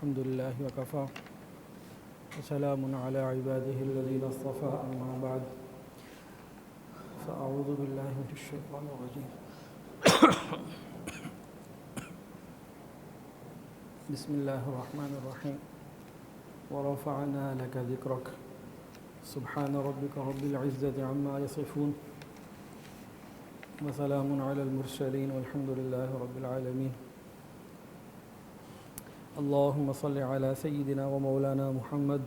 الحمد لله وكفى وسلام على عباده الذين اصطفى أما بعد فأعوذ بالله من الشيطان الرجيم بسم الله الرحمن الرحيم ورفعنا لك ذكرك سبحان ربك رب العزة عما يصفون وسلام على المرسلين والحمد لله رب العالمين اللهم صل على سيدنا ومولانا محمد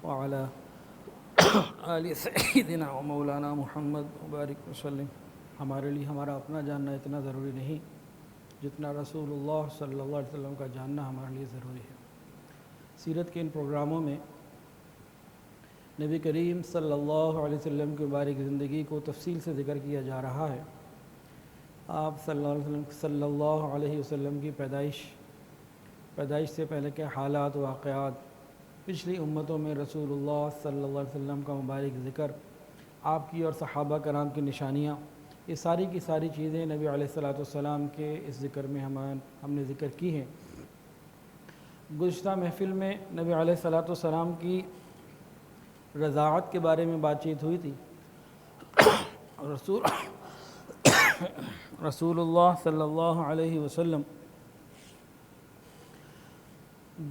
وعلى آل سیدنا و مولانا محمد وبارک وسلم۔ ہمارے لیے ہمارا اپنا جاننا اتنا ضروری نہیں جتنا رسول اللہ صلی اللہ علیہ وسلم کا جاننا ہمارے لیے ضروری ہے۔ سیرت کے ان پروگراموں میں نبی کریم صلی اللہ علیہ وسلم کی مبارک زندگی کو تفصیل سے ذکر کیا جا رہا ہے۔ آپ صلی اللہ علیہ وسلم کی پیدائش سے پہلے کے حالات واقعات، پچھلی امتوں میں رسول اللہ صلی اللہ علیہ وسلم کا مبارک ذکر، آپ کی اور صحابہ کرام کی نشانیاں، یہ ساری کی ساری چیزیں نبی علیہ السلام کے اس ذکر میں ہم نے ذکر کی ہیں۔ گزشتہ محفل میں نبی علیہ السلام کی رضاعت کے بارے میں بات چیت ہوئی تھی۔ رسول اللہ صلی اللہ علیہ وسلم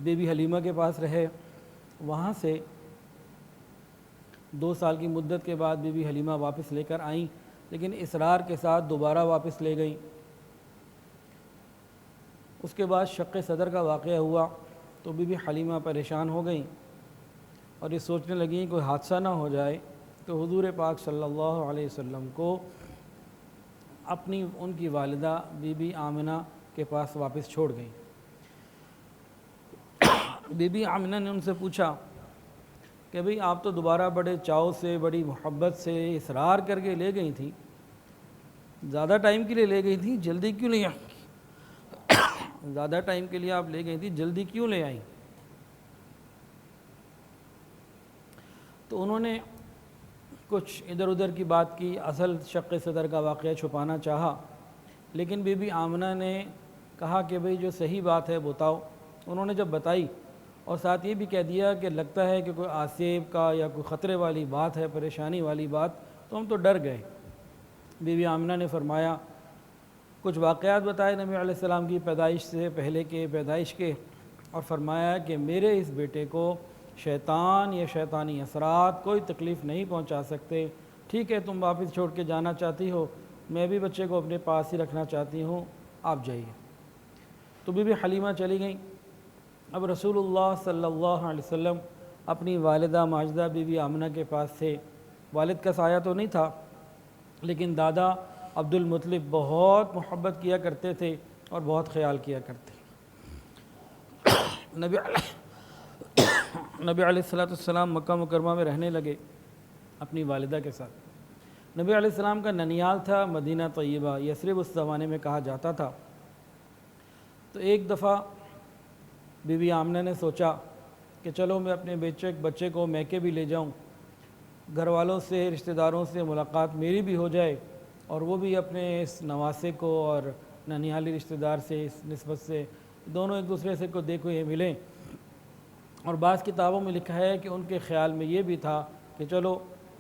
بی بی حلیمہ کے پاس رہے، وہاں سے 2 سال کی مدت کے بعد بی بی حلیمہ واپس لے کر آئیں، لیکن اصرار کے ساتھ دوبارہ واپس لے گئیں۔ اس کے بعد شق صدر کا واقعہ ہوا تو بی بی حلیمہ پریشان ہو گئیں اور یہ سوچنے لگیں کوئی حادثہ نہ ہو جائے، تو حضور پاک صلی اللہ علیہ وسلم کو ان کی والدہ بی بی آمنہ کے پاس واپس چھوڑ گئیں۔ بی بی آمنہ نے ان سے پوچھا کہ بھئی آپ تو دوبارہ بڑے چاؤ سے، بڑی محبت سے اصرار کر کے لے گئی تھیں، زیادہ ٹائم کے لیے لے گئی تھیں، جلدی کیوں لے آئیں؟ زیادہ ٹائم کے لیے آپ لے گئی تھیں، جلدی کیوں لے آئیں؟ تو انہوں نے کچھ ادھر ادھر کی بات کی، اصل شق صدر کا واقعہ چھپانا چاہا، لیکن بی بی آمنہ نے کہا کہ بھئی جو صحیح بات ہے بتاؤ۔ انہوں نے جب بتائی اور ساتھ یہ بھی کہہ دیا کہ لگتا ہے کہ کوئی آسیب کا یا کوئی خطرے والی بات ہے، پریشانی والی بات، تو ہم تو ڈر گئے۔ بی بی آمنہ نے فرمایا، کچھ واقعات بتائے نبی علیہ السلام کی پیدائش سے پہلے کے، پیدائش کے، اور فرمایا کہ میرے اس بیٹے کو شیطان یا شیطانی اثرات کوئی تکلیف نہیں پہنچا سکتے۔ ٹھیک ہے، تم واپس چھوڑ کے جانا چاہتی ہو، میں بھی بچے کو اپنے پاس ہی رکھنا چاہتی ہوں، آپ جائیے۔ تو بی بی حلیمہ چلی گئیں۔ اب رسول اللہ صلی اللہ علیہ وسلم اپنی والدہ ماجدہ بی بی آمنہ کے پاس تھے۔ والد کا سایہ تو نہیں تھا، لیکن دادا عبد المطلب بہت محبت کیا کرتے تھے اور بہت خیال کیا کرتے۔ نبی علیہ السلام مکہ مکرمہ میں رہنے لگے اپنی والدہ کے ساتھ۔ نبی علیہ السلام کا ننیال تھا مدینہ طیبہ، یثرب اس زمانے میں کہا جاتا تھا۔ تو ایک دفعہ بی بی آمنہ نے سوچا کہ چلو میں اپنے بچے کو میکے بھی لے جاؤں، گھر والوں سے، رشتہ داروں سے ملاقات میری بھی ہو جائے، اور وہ بھی اپنے اس نواسے کو اور ننیالی رشتہ دار سے اس نسبت سے دونوں ایک دوسرے سے کو دیکھو یہ ملیں۔ اور بعض کتابوں میں لکھا ہے کہ ان کے خیال میں یہ بھی تھا کہ چلو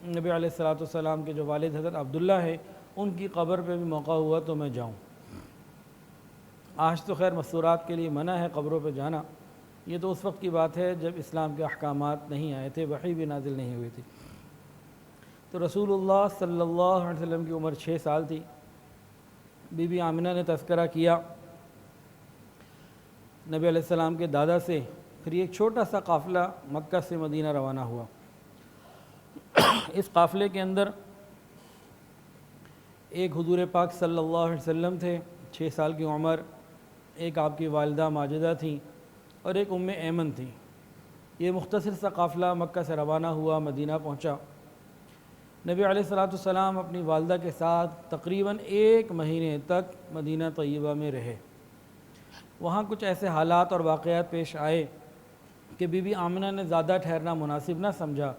نبی علیہ السلام کے جو والد حضرت عبداللہ ہے ان کی قبر پہ بھی موقع ہوا تو میں جاؤں۔ آج تو خیر مستورات کے لیے منع ہے قبروں پہ جانا، یہ تو اس وقت کی بات ہے جب اسلام کے احکامات نہیں آئے تھے، وحی بھی نازل نہیں ہوئی تھی۔ تو رسول اللہ صلی اللہ علیہ وسلم کی عمر 6 سال تھی۔ بی بی آمنہ نے تذکرہ کیا نبی علیہ السلام کے دادا سے، پھر ایک چھوٹا سا قافلہ مکہ سے مدینہ روانہ ہوا۔ اس قافلے کے اندر ایک حضور پاک صلی اللہ علیہ وسلم تھے، 6 سال کی عمر، ایک آپ کی والدہ ماجدہ تھیں، اور ایک ام ایمن تھی۔ یہ مختصر سا قافلہ مکہ سے روانہ ہوا، مدینہ پہنچا۔ نبی علیہ السلام اپنی والدہ کے ساتھ تقریباً 1 مہینے تک مدینہ طیبہ میں رہے۔ وہاں کچھ ایسے حالات اور واقعات پیش آئے کہ بی بی آمنہ نے زیادہ ٹھہرنا مناسب نہ سمجھا۔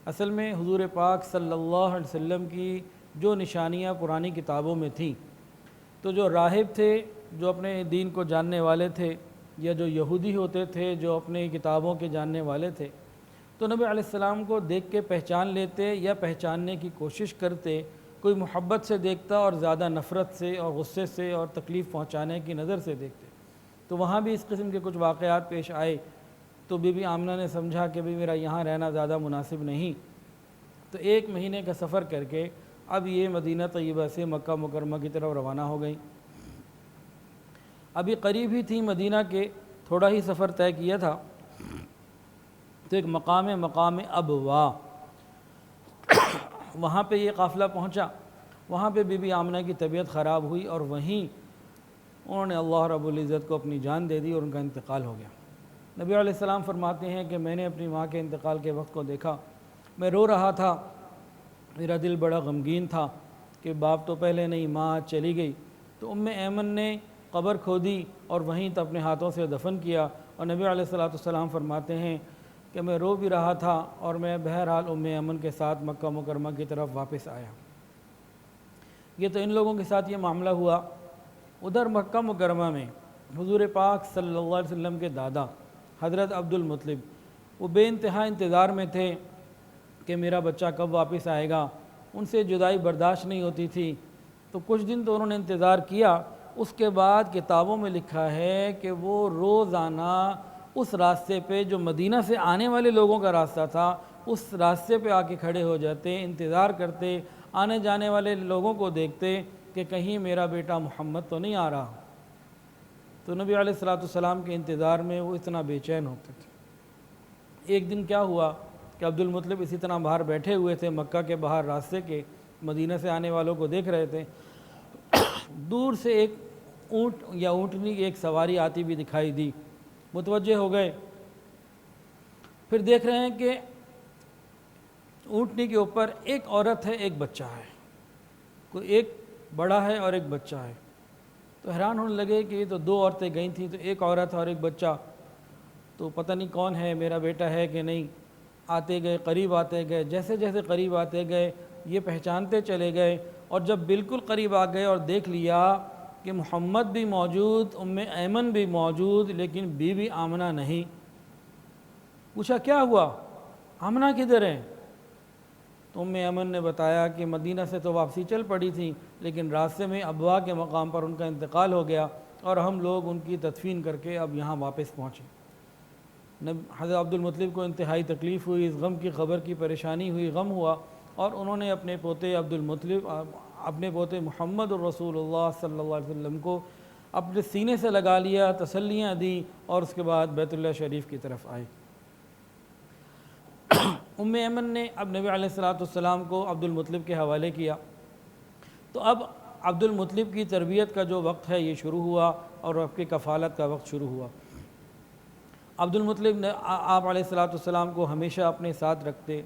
اصل میں حضور پاک صلی اللہ علیہ وسلم کی جو نشانیاں پرانی کتابوں میں تھیں، تو جو راہب تھے، جو اپنے دین کو جاننے والے تھے، یا جو یہودی ہوتے تھے جو اپنی کتابوں کے جاننے والے تھے، تو نبی علیہ السلام کو دیکھ کے پہچان لیتے یا پہچاننے کی کوشش کرتے، کوئی محبت سے دیکھتا اور زیادہ نفرت سے اور غصے سے اور تکلیف پہنچانے کی نظر سے دیکھتے۔ تو وہاں بھی اس قسم کے کچھ واقعات پیش آئے، تو بی بی آمنہ نے سمجھا کہ میرا یہاں رہنا زیادہ مناسب نہیں، تو 1 مہینے کا سفر کر کے اب یہ مدینہ طیبہ سے مکہ مکرمہ کی طرف روانہ ہو گئی۔ ابھی قریب ہی تھی مدینہ کے، تھوڑا ہی سفر طے کیا تھا، تو ایک مقام ابوا، وہاں پہ یہ قافلہ پہنچا۔ وہاں پہ بی بی آمنہ کی طبیعت خراب ہوئی اور وہیں انہوں نے اللہ رب العزت کو اپنی جان دے دی اور ان کا انتقال ہو گیا۔ نبی علیہ السلام فرماتے ہیں کہ میں نے اپنی ماں کے انتقال کے وقت کو دیکھا، میں رو رہا تھا، میرا دل بڑا غمگین تھا کہ باپ تو پہلے نہیں، ماں چلی گئی۔ تو ایمن نے قبر کھودی اور وہیں تو اپنے ہاتھوں سے دفن کیا، اور نبی علیہ السلام فرماتے ہیں کہ میں رو بھی رہا تھا اور میں بہرحال ایمن کے ساتھ مکہ مکرمہ کی طرف واپس آیا۔ یہ تو ان لوگوں کے ساتھ یہ معاملہ ہوا۔ ادھر مکہ مکرمہ میں حضور پاک صلی اللہ علیہ وسلم کے دادا حضرت عبد المطلب وہ بے انتہا انتظار میں تھے کہ میرا بچہ کب واپس آئے گا، ان سے جدائی برداشت نہیں ہوتی تھی۔ تو کچھ دن تو انہوں نے انتظار کیا، اس کے بعد کتابوں میں لکھا ہے کہ وہ روزانہ اس راستے پہ جو مدینہ سے آنے والے لوگوں کا راستہ تھا، اس راستے پہ آ کے کھڑے ہو جاتے، انتظار کرتے، آنے جانے والے لوگوں کو دیکھتے کہ کہیں میرا بیٹا محمد تو نہیں آ رہا۔ تو نبی علیہ السلام کے انتظار میں وہ اتنا بے چین ہوتے تھے۔ ایک دن کیا ہوا کہ عبد المطلب اسی طرح باہر بیٹھے ہوئے تھے، مکہ کے باہر راستے کے، مدینہ سے آنے والوں کو دیکھ رہے تھے۔ دور سے ایک اونٹ یا اونٹنی کی ایک سواری آتی بھی دکھائی دی، متوجہ ہو گئے۔ پھر دیکھ رہے ہیں کہ اونٹنی کے اوپر ایک عورت ہے، ایک بچہ ہے، کوئی ایک بڑا ہے اور ایک بچہ ہے۔ تو حیران ہونے لگے کہ یہ تو 2 عورتیں گئی تھیں، تو ایک عورت اور ایک بچہ، تو پتہ نہیں کون ہے، میرا بیٹا ہے کہ نہیں۔ آتے گئے، قریب آتے گئے، جیسے جیسے قریب آتے گئے یہ پہچانتے چلے گئے، اور جب بالکل قریب آ گئے اور دیکھ لیا کہ محمد بھی موجود، ایمن بھی موجود، لیکن بی بی آمنہ نہیں۔ پوچھا کیا ہوا، آمنہ کدھر ہے؟ تو ایمن نے بتایا کہ مدینہ سے تو واپسی چل پڑی تھی، لیکن راستے میں ابوا کے مقام پر ان کا انتقال ہو گیا اور ہم لوگ ان کی تدفین کر کے اب یہاں واپس پہنچے۔ حضرت عبد المطلب کو انتہائی تکلیف ہوئی، اس غم کی خبر کی پریشانی ہوئی، غم ہوا، اور انہوں نے اپنے پوتے عبد المطلب، اپنے پوتے محمد الرسول اللہ صلی اللہ علیہ وسلم کو اپنے سینے سے لگا لیا، تسلیاں دیں، اور اس کے بعد بیت اللہ شریف کی طرف آئے۔ ایمن نے اب نبی علیہ السلام کو عبد المطلب کے حوالے کیا۔ تو اب عبد المطلب کی تربیت کا جو وقت ہے یہ شروع ہوا، اور آپ کی کفالت کا وقت شروع ہوا۔ عبد المطلب نے آپ علیہ السلام کو ہمیشہ اپنے ساتھ رکھتے،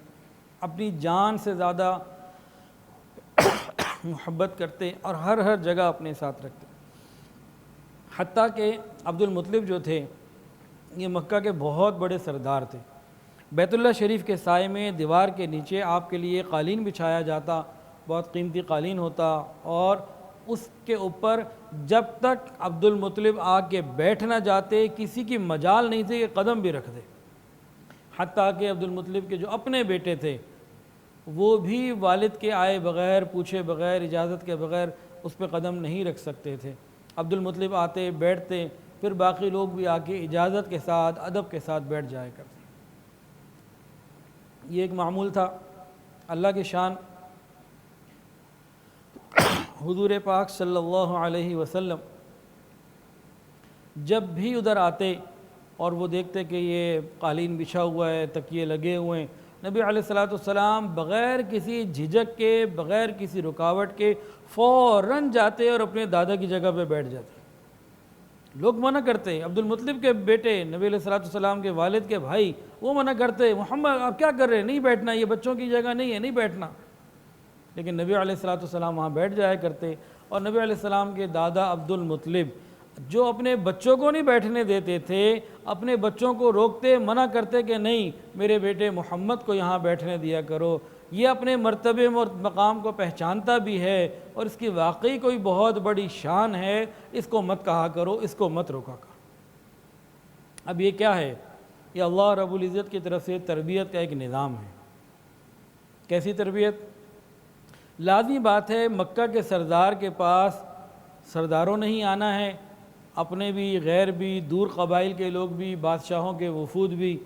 اپنی جان سے زیادہ محبت کرتے اور ہر جگہ اپنے ساتھ رکھتے۔ حتیٰ کہ عبد المطلب جو تھے یہ مکہ کے بہت بڑے سردار تھے۔ بیت اللہ شریف کے سائے میں دیوار کے نیچے آپ کے لیے قالین بچھایا جاتا، بہت قیمتی قالین ہوتا، اور اس کے اوپر جب تک عبد المطلب آ کے بیٹھ نہ جاتے کسی کی مجال نہیں تھی کہ قدم بھی رکھ دے۔ حتیٰ کہ عبد المطلب کے جو اپنے بیٹے تھے وہ بھی والد کے آئے بغیر، پوچھے بغیر، اجازت کے بغیر اس پہ قدم نہیں رکھ سکتے تھے۔ عبد المطلب آتے، بیٹھتے، پھر باقی لوگ بھی آ کے اجازت کے ساتھ، ادب کے ساتھ بیٹھ جایا کرتے۔ یہ ایک معمول تھا۔ اللہ کی شان، حضور پاک صلی اللہ علیہ وسلم جب بھی ادھر آتے اور وہ دیکھتے کہ یہ قالین بچھا ہوا ہے، تکیے لگے ہوئے ہیں، نبی علیہ السلام بغیر کسی جھجک کے، بغیر کسی رکاوٹ کے فوراً جاتے اور اپنے دادا کی جگہ پہ بیٹھ جاتے۔ لوگ منع کرتے، عبد المطلب کے بیٹے، نبی علیہ السلام کے والد کے بھائی، وہ منع کرتے، محمد آپ کیا کر رہے ہیں، نہیں بیٹھنا، یہ بچوں کی جگہ نہیں ہے، نہیں بیٹھنا۔ لیکن نبی علیہ السلام وہاں بیٹھ جایا کرتے، اور نبی علیہ السلام کے دادا عبد المطلب جو اپنے بچوں کو نہیں بیٹھنے دیتے تھے، اپنے بچوں کو روکتے، منع کرتے کہ نہیں، میرے بیٹے محمد کو یہاں بیٹھنے دیا کرو، یہ اپنے مرتبے اور مقام کو پہچانتا بھی ہے اور اس کی واقعی کوئی بہت بڑی شان ہے، اس کو مت کہا کرو، اس کو مت روکا کرو۔ اب یہ کیا ہے؟ یہ اللہ رب العزت کی طرف سے تربیت کا ایک نظام ہے۔ کیسی تربیت؟ لازمی بات ہے مکہ کے سردار کے پاس سرداروں نہیں آنا ہے، اپنے بھی غیر بھی، دور قبائل کے لوگ بھی، بادشاہوں کے وفود بھی،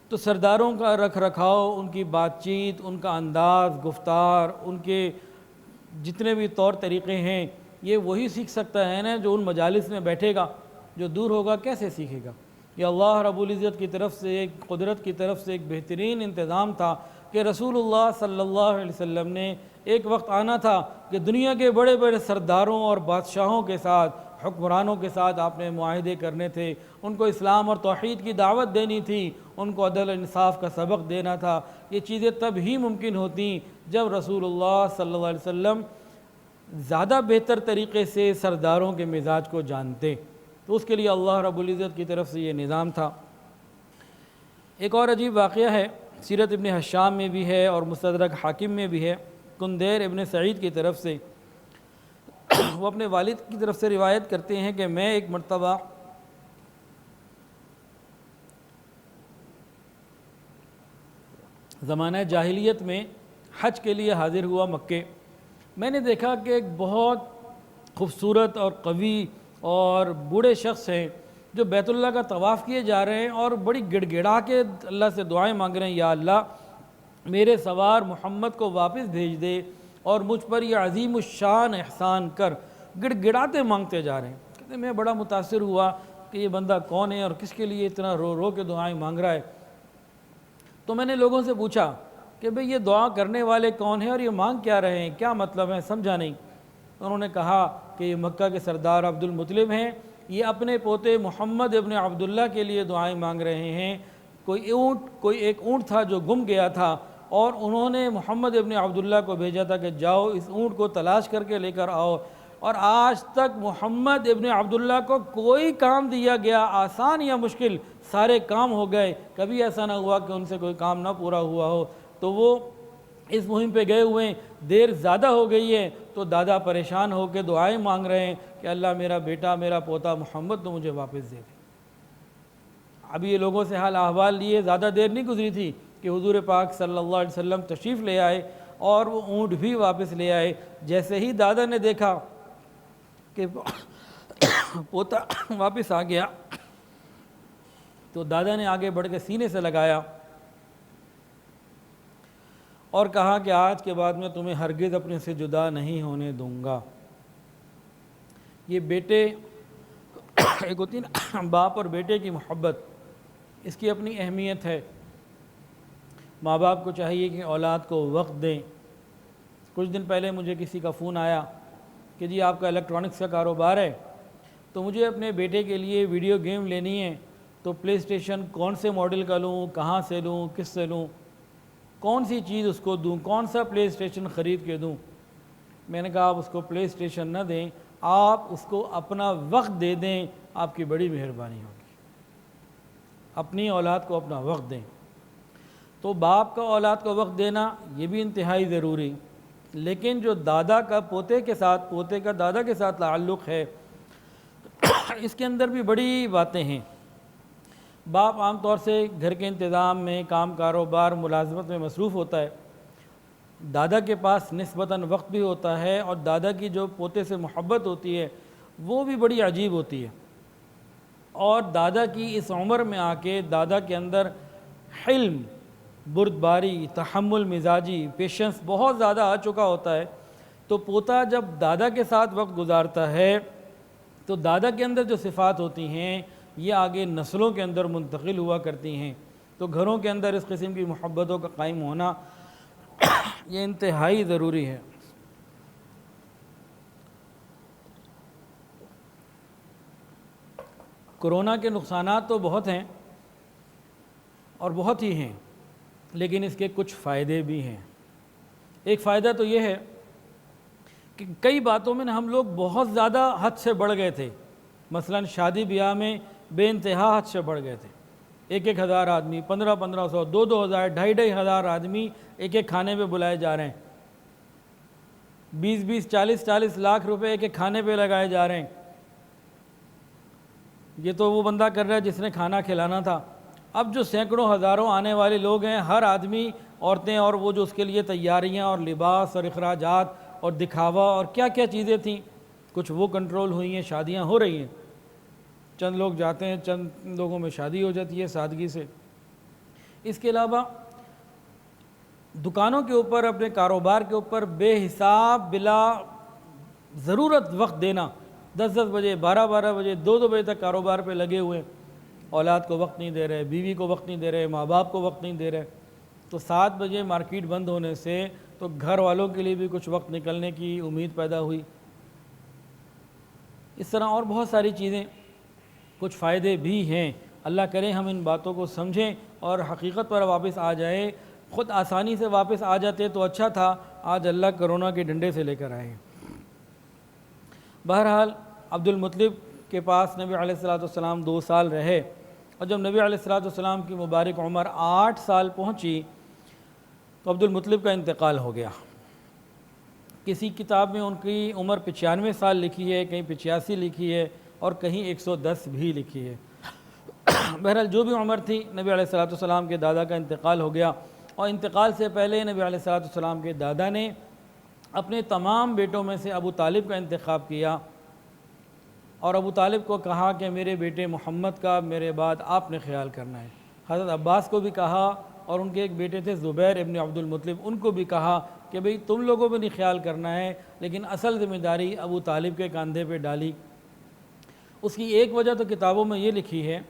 تو سرداروں کا رکھ رکھاؤ، ان کی بات چیت، ان کا انداز گفتار، ان کے جتنے بھی طور طریقے ہیں، یہ وہی سیکھ سکتا ہے نا جو ان مجالس میں بیٹھے گا۔ جو دور ہوگا کیسے سیکھے گا؟ یہ اللہ رب العزت کی طرف سے، ایک قدرت کی طرف سے ایک بہترین انتظام تھا کہ رسول اللہ صلی اللہ علیہ وسلم نے ایک وقت آنا تھا کہ دنیا کے بڑے بڑے سرداروں اور بادشاہوں کے ساتھ، حکمرانوں کے ساتھ آپ نے معاہدے کرنے تھے، ان کو اسلام اور توحید کی دعوت دینی تھی، ان کو عدل انصاف کا سبق دینا تھا۔ یہ چیزیں تب ہی ممکن ہوتیں جب رسول اللہ صلی اللہ علیہ وسلم زیادہ بہتر طریقے سے سرداروں کے مزاج کو جانتے، تو اس کے لیے اللہ رب العزت کی طرف سے یہ نظام تھا۔ ایک اور عجیب واقعہ ہے، سیرت ابن حشام میں بھی ہے اور مستدرک حاکم میں بھی ہے، کندیر ابن سعید کی طرف سے، وہ اپنے والد کی طرف سے روایت کرتے ہیں کہ میں ایک مرتبہ زمانہ جاہلیت میں حج کے لیے حاضر ہوا مکے۔ میں نے دیکھا کہ ایک بہت خوبصورت اور قوی اور بوڑھے شخص ہیں جو بیت اللہ کا طواف کیے جا رہے ہیں اور بڑی گڑ گڑا کے اللہ سے دعائیں مانگ رہے ہیں، یا اللہ میرے سوار محمد کو واپس بھیج دے اور مجھ پر یہ عظیم الشان احسان کر، گڑ گڑاتے مانگتے جا رہے ہیں۔ کہتے ہیں میں بڑا متاثر ہوا کہ یہ بندہ کون ہے اور کس کے لیے اتنا رو رو کے دعائیں مانگ رہا ہے۔ تو میں نے لوگوں سے پوچھا کہ بھئی یہ دعا کرنے والے کون ہیں اور یہ مانگ کیا رہے ہیں، کیا مطلب ہے، سمجھا نہیں۔ انہوں نے کہا کہ یہ مکہ کے سردار عبد المطلب ہیں، یہ اپنے پوتے محمد ابن عبداللہ کے لیے دعائیں مانگ رہے ہیں۔ کوئی ایک اونٹ تھا جو گم گیا تھا اور انہوں نے محمد ابن عبداللہ کو بھیجا تھا کہ جاؤ اس اونٹ کو تلاش کر کے لے کر آؤ، اور آج تک محمد ابن عبداللہ کو کوئی کام دیا گیا، آسان یا مشکل، سارے کام ہو گئے، کبھی ایسا نہ ہوا کہ ان سے کوئی کام نہ پورا ہوا ہو۔ تو وہ اس مہم پہ گئے ہوئے ہیں، دیر زیادہ ہو گئی ہے تو دادا پریشان ہو کے دعائیں مانگ رہے ہیں کہ اللہ میرا بیٹا، میرا پوتا محمد تو مجھے واپس دے دے۔ ابھی یہ لوگوں سے حال احوال لیے زیادہ دیر نہیں گزری تھی کہ حضور پاک صلی اللہ علیہ وسلم تشریف لے آئے اور وہ اونٹ بھی واپس لے آئے۔ جیسے ہی دادا نے دیکھا کہ پوتا واپس آ گیا تو دادا نے آگے بڑھ کے سینے سے لگایا اور کہا کہ آج کے بعد میں تمہیں ہرگز اپنے سے جدا نہیں ہونے دوں گا۔ یہ بیٹے، ایک ہوتی نا باپ اور بیٹے کی محبت، اس کی اپنی اہمیت ہے۔ ماں باپ کو چاہیے کہ اولاد کو وقت دیں۔ کچھ دن پہلے مجھے کسی کا فون آیا کہ جی آپ کا الیکٹرانکس کا کاروبار ہے، تو مجھے اپنے بیٹے کے لیے ویڈیو گیم لینی ہے، تو پلے اسٹیشن کون سے ماڈل کا لوں، کہاں سے لوں، کس سے لوں، کون سی چیز اس کو دوں، کون سا پلے اسٹیشن خرید کے دوں۔ میں نے کہا آپ اس کو پلے اسٹیشن نہ دیں، آپ اس کو اپنا وقت دے دیں، آپ کی بڑی مہربانی ہوگی۔ اپنی اولاد کو اپنا وقت دیں۔ تو باپ کا اولاد کو وقت دینا یہ بھی انتہائی ضروری، لیکن جو دادا کا پوتے کے ساتھ، پوتے کا دادا کے ساتھ تعلق ہے، اس کے اندر بھی بڑی باتیں ہیں۔ باپ عام طور سے گھر کے انتظام میں، کام کاروبار ملازمت میں مصروف ہوتا ہے، دادا کے پاس نسبتاً وقت بھی ہوتا ہے، اور دادا کی جو پوتے سے محبت ہوتی ہے وہ بھی بڑی عجیب ہوتی ہے۔ اور دادا کی اس عمر میں آ کے دادا کے اندر حلم، بردباری، تحمل مزاجی، پیشنس بہت زیادہ آ چکا ہوتا ہے، تو پوتا جب دادا کے ساتھ وقت گزارتا ہے تو دادا کے اندر جو صفات ہوتی ہیں یہ آگے نسلوں کے اندر منتقل ہوا کرتی ہیں۔ تو گھروں کے اندر اس قسم کی محبتوں کا قائم ہونا یہ انتہائی ضروری ہے۔ کرونا کے نقصانات تو بہت ہیں اور بہت ہی ہیں، لیکن اس کے کچھ فائدے بھی ہیں۔ ایک فائدہ تو یہ ہے کہ کئی باتوں میں ہم لوگ بہت زیادہ حد سے بڑھ گئے تھے، مثلا شادی بیاہ میں بے انتہا حد سے بڑھ گئے تھے۔ 1,000 آدمی، 1,500، 2,000، 2,500 آدمی ایک ایک کھانے پہ بلائے جا رہے ہیں، 20 40 لاکھ روپے ایک ایک کھانے پہ لگائے جا رہے ہیں۔ یہ تو وہ بندہ کر رہا ہے جس نے کھانا کھلانا تھا. اب جو سینکڑوں ہزاروں آنے والے لوگ ہیں، ہر آدمی، عورتیں، اور وہ جو اس کے لیے تیاریاں اور لباس اور اخراجات اور دکھاوا اور کیا کیا چیزیں تھیں، کچھ وہ کنٹرول ہوئی ہیں. شادیاں ہو رہی ہیں، چند لوگ جاتے ہیں، چند لوگوں میں شادی ہو جاتی ہے سادگی سے. اس کے علاوہ دکانوں کے اوپر، اپنے کاروبار کے اوپر بے حساب بلا ضرورت وقت دینا، 10 بجے، 12 بجے، 2 بجے تک کاروبار پہ لگے ہوئے، اولاد کو وقت نہیں دے رہے، بیوی کو وقت نہیں دے رہے، ماں باپ کو وقت نہیں دے رہے. تو 7 بجے مارکیٹ بند ہونے سے تو گھر والوں کے لیے بھی کچھ وقت نکلنے کی امید پیدا ہوئی. اس طرح اور بہت ساری چیزیں، کچھ فائدے بھی ہیں. اللہ کرے ہم ان باتوں کو سمجھیں اور حقیقت پر واپس آ جائیں. خود آسانی سے واپس آ جاتے تو اچھا تھا، آج اللہ کرونا کے ڈنڈے سے لے کر آئے. بہرحال عبد المطلب کے پاس نبی علیہ السلام 2 سال رہے، اور جب نبی علیہ السلام کی مبارک عمر 8 سال پہنچی تو عبد المطلب کا انتقال ہو گیا. کسی کتاب میں ان کی عمر 95 سال لکھی ہے، کہیں 85 لکھی ہے، اور کہیں 110 بھی لکھی ہے. بہرحال جو بھی عمر تھی، نبی علیہ السلام کے دادا کا انتقال ہو گیا. اور انتقال سے پہلے نبی علیہ السلام کے دادا نے اپنے تمام بیٹوں میں سے ابو طالب کا انتخاب کیا، اور ابو طالب کو کہا کہ میرے بیٹے محمد کا میرے بعد آپ نے خیال کرنا ہے. حضرت عباس کو بھی کہا، اور ان کے ایک بیٹے تھے زبیر ابن عبد المطلب، ان کو بھی کہا کہ بھئی تم لوگوں بھی نہیں خیال کرنا ہے، لیکن اصل ذمہ داری ابو طالب کے کاندھے پہ ڈالی. اس کی ایک وجہ تو کتابوں میں یہ لکھی ہے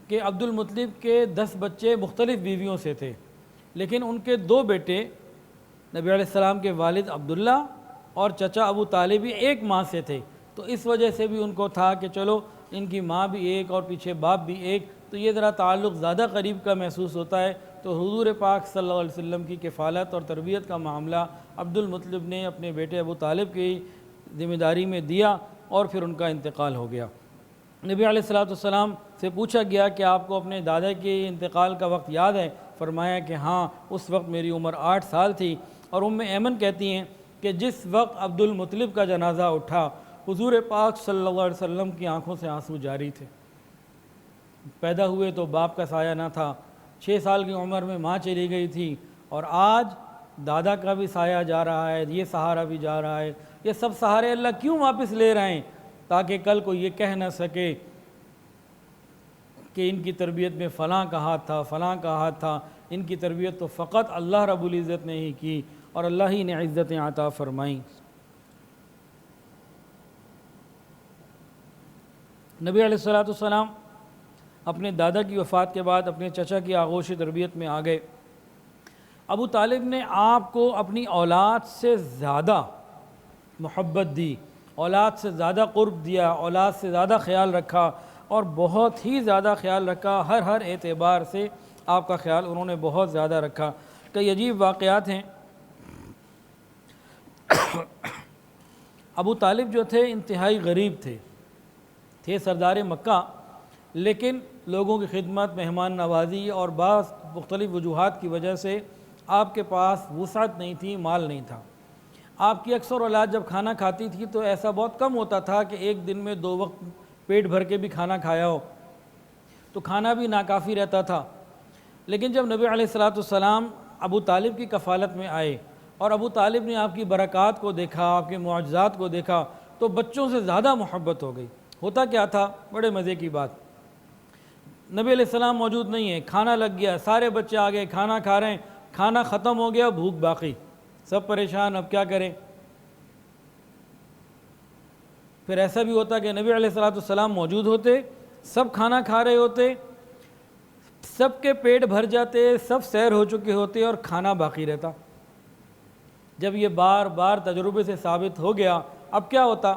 کہ عبد المطلب کے 10 بچے مختلف بیویوں سے تھے، لیکن ان کے 2 بیٹے نبی علیہ السلام کے والد عبداللہ اور چچا ابو طالب بھی ایک ماں سے تھے. تو اس وجہ سے بھی ان کو تھا کہ چلو ان کی ماں بھی ایک اور پیچھے باپ بھی ایک، تو یہ ذرا تعلق زیادہ قریب کا محسوس ہوتا ہے. تو حضور پاک صلی اللہ علیہ وسلم کی کفالت اور تربیت کا معاملہ عبد المطلب نے اپنے بیٹے ابو طالب کی ذمہ داری میں دیا، اور پھر ان کا انتقال ہو گیا. نبی علیہ السلام سے پوچھا گیا کہ آپ کو اپنے دادا کے انتقال کا وقت یاد ہے؟ فرمایا کہ ہاں، اس وقت میری عمر 8 سال تھی. اور ایمن کہتی ہیں کہ جس وقت عبد المطلب کا جنازہ اٹھا، حضور پاک صلی اللہ علیہ وسلم کی آنکھوں سے آنسو جاری تھے. پیدا ہوئے تو باپ کا سایہ نہ تھا، 6 سال کی عمر میں ماں چلی گئی تھی، اور آج دادا کا بھی سایہ جا رہا ہے، یہ سہارا بھی جا رہا ہے. یہ سب سہارے اللہ کیوں واپس لے رہے ہیں؟ تاکہ کل کو یہ کہہ نہ سکے کہ ان کی تربیت میں فلاں کا ہاتھ تھا، فلاں کا ہاتھ تھا. ان کی تربیت تو فقط اللہ رب العزت نے ہی کی، اور اللہ ہی نے عزتیں عطا فرمائیں. نبی علیہ السلام اپنے دادا کی وفات کے بعد اپنے چچا کی آغوش تربیت میں آ گئے. ابو طالب نے آپ کو اپنی اولاد سے زیادہ محبت دی، اولاد سے زیادہ قرب دیا، اولاد سے زیادہ خیال رکھا، اور بہت ہی زیادہ خیال رکھا. ہر اعتبار سے آپ کا خیال انہوں نے بہت زیادہ رکھا. کئی عجیب واقعات ہیں. ابو طالب جو تھے انتہائی غریب تھے سردار مکہ، لیکن لوگوں کی خدمت، مہمان نوازی اور بعض مختلف وجوہات کی وجہ سے آپ کے پاس وسعت نہیں تھی، مال نہیں تھا. آپ کی اکثر اولاد جب کھانا کھاتی تھی تو ایسا بہت کم ہوتا تھا کہ ایک دن میں 2 وقت پیٹ بھر کے بھی کھانا کھایا ہو، تو کھانا بھی ناکافی رہتا تھا. لیکن جب نبی علیہ السلام ابو طالب کی کفالت میں آئے اور ابو طالب نے آپ کی برکات کو دیکھا، آپ کے معجزات کو دیکھا، تو بچوں سے زیادہ محبت ہو گئی. ہوتا کیا تھا؟ بڑے مزے کی بات، نبی علیہ السلام موجود نہیں ہے، کھانا لگ گیا، سارے بچے آ گئے، کھانا کھا رہے ہیں، کھانا ختم ہو گیا، بھوک باقی، سب پریشان، اب کیا کریں؟ پھر ایسا بھی ہوتا کہ نبی علیہ السلام موجود ہوتے، سب کھانا کھا رہے ہوتے، سب کے پیٹ بھر جاتے، سب سیر ہو چکے ہوتے، اور کھانا باقی رہتا. جب یہ بار بار تجربے سے ثابت ہو گیا، اب کیا ہوتا؟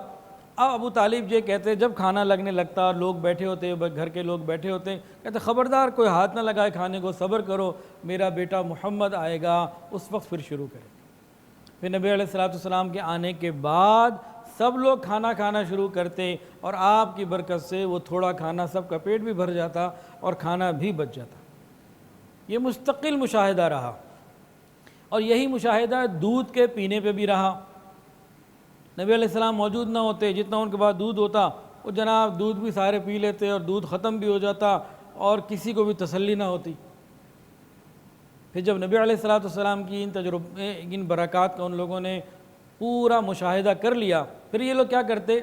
اب ابو طالب یہ کہتے، جب کھانا لگنے لگتا، لوگ بیٹھے ہوتے، گھر کے لوگ بیٹھے ہوتے، کہتے خبردار کوئی ہاتھ نہ لگائے کھانے کو، صبر کرو، میرا بیٹا محمد آئے گا، اس وقت پھر شروع کریں. پھر نبی علیہ السلام کے آنے کے بعد سب لوگ کھانا کھانا شروع کرتے، اور آپ کی برکت سے وہ تھوڑا کھانا سب کا پیٹ بھی بھر جاتا اور کھانا بھی بچ جاتا. یہ مستقل مشاہدہ رہا، اور یہی مشاہدہ دودھ کے پینے پہ بھی رہا. نبی علیہ السلام موجود نہ ہوتے، جتنا ان کے پاس دودھ ہوتا وہ جناب دودھ بھی سارے پی لیتے اور دودھ ختم بھی ہو جاتا اور کسی کو بھی تسلی نہ ہوتی۔ پھر جب نبی علیہ الصلوۃ والسلام کی ان برکات کا ان لوگوں نے پورا مشاہدہ کر لیا، پھر یہ لوگ کیا کرتے،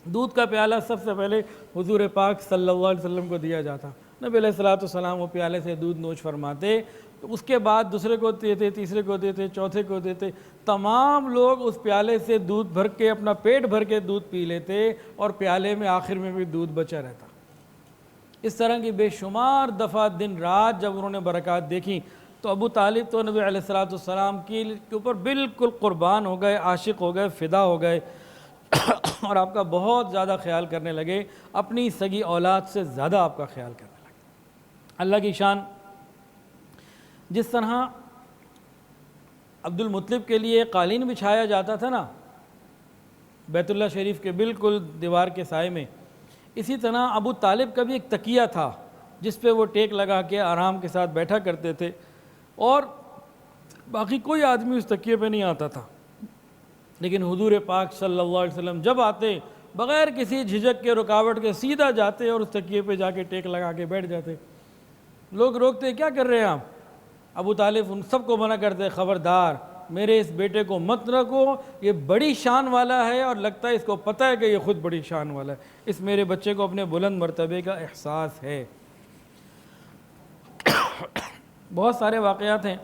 دودھ کا پیالہ سب سے پہلے حضور پاک صلی اللہ علیہ وسلم کو دیا جاتا، نبی علیہ الصلوۃ والسلام وہ پیالے سے دودھ نوش فرماتے، تو اس کے بعد دوسرے کو دیتے، تیسرے کو دیتے، چوتھے کو دیتے، تمام لوگ اس پیالے سے دودھ بھر کے اپنا پیٹ بھر کے دودھ پی لیتے اور پیالے میں آخر میں بھی دودھ بچا رہتا۔ اس طرح کی بے شمار دفعہ دن رات جب انہوں نے برکات دیکھی تو ابو طالب تو نبی علیہ الصلوۃ والسلام کے اوپر بالکل قربان ہو گئے، عاشق ہو گئے، فدا ہو گئے اور آپ کا بہت زیادہ خیال کرنے لگے، اپنی سگی اولاد سے زیادہ آپ کا خیال کرنے لگے۔ اللہ کی شان، جس طرح عبد المطلب کے لیے قالین بچھایا جاتا تھا نا بیت اللہ شریف کے بالکل دیوار کے سائے میں، اسی طرح ابو طالب کا بھی ایک تکیہ تھا جس پہ وہ ٹیک لگا کے آرام کے ساتھ بیٹھا کرتے تھے، اور باقی کوئی آدمی اس تکیے پہ نہیں آتا تھا، لیکن حضور پاک صلی اللہ علیہ وسلم جب آتے بغیر کسی جھجک کے، رکاوٹ کے، سیدھا جاتے اور اس تکیے پہ جا کے ٹیک لگا کے بیٹھ جاتے۔ لوگ روکتے، کیا کر رہے ہیں آپ؟ ابو طالب ان سب کو منع کرتے، خبردار میرے اس بیٹے کو مت رکھو، یہ بڑی شان والا ہے اور لگتا ہے اس کو پتہ ہے کہ یہ خود بڑی شان والا ہے، اس میرے بچے کو اپنے بلند مرتبے کا احساس ہے۔ بہت سارے واقعات ہیں۔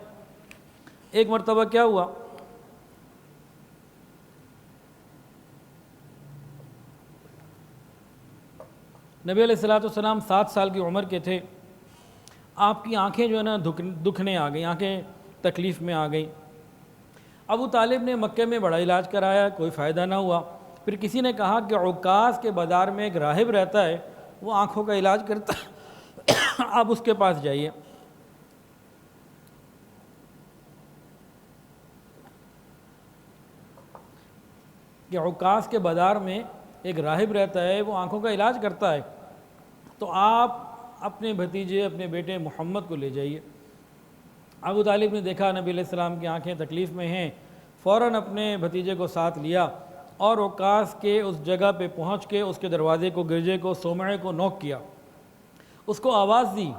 ایک مرتبہ کیا ہوا، نبی علیہ الصلوۃ والسلام 7 سال کی عمر کے تھے، آپ کی آنکھیں جو ہے نا دکھنے آ گئیں، آنکھیں تکلیف میں آ گئیں۔ ابو طالب نے مکے میں بڑا علاج کرایا، کوئی فائدہ نہ ہوا۔ پھر کسی نے کہا کہ عکاظ کے بازار میں ایک راہب رہتا ہے، وہ آنکھوں کا علاج کرتا ہے، آپ اس کے پاس جائیے۔ کہ عکاظ کے بازار میں ایک راہب رہتا ہے، وہ آنکھوں کا علاج کرتا ہے، تو آپ اپنے بھتیجے، اپنے بیٹے محمد کو لے جائیے۔ ابو طالب نے دیکھا نبی علیہ السلام کی آنکھیں تکلیف میں ہیں، فوراً اپنے بھتیجے کو ساتھ لیا اور عکاظ کے اس جگہ پہ پہنچ کے اس کے دروازے کو، گرجے کو، صومعے کو نوک کیا، اس کو آواز دی،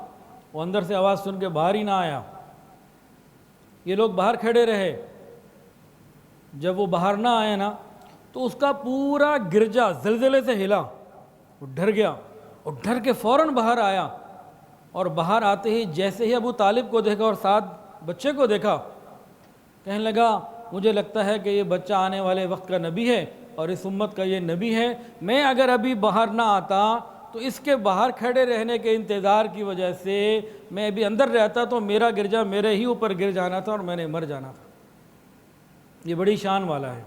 وہ اندر سے آواز سن کے باہر ہی نہ آیا۔ یہ لوگ باہر کھڑے رہے، جب وہ باہر نہ آئے نا تو اس کا پورا گرجا زلزلے سے ہلا، وہ ڈر گیا اور ڈر کے فوراً باہر آیا، اور باہر آتے ہی جیسے ہی ابو طالب کو دیکھا اور ساتھ بچے کو دیکھا، کہنے لگا مجھے لگتا ہے کہ یہ بچہ آنے والے وقت کا نبی ہے اور اس امت کا یہ نبی ہے، میں اگر ابھی باہر نہ آتا تو اس کے باہر کھڑے رہنے کے انتظار کی وجہ سے میں ابھی اندر رہتا تو میرا گرجا میرے ہی اوپر گر جانا تھا اور میں نے مر جانا تھا، یہ بڑی شان والا ہے۔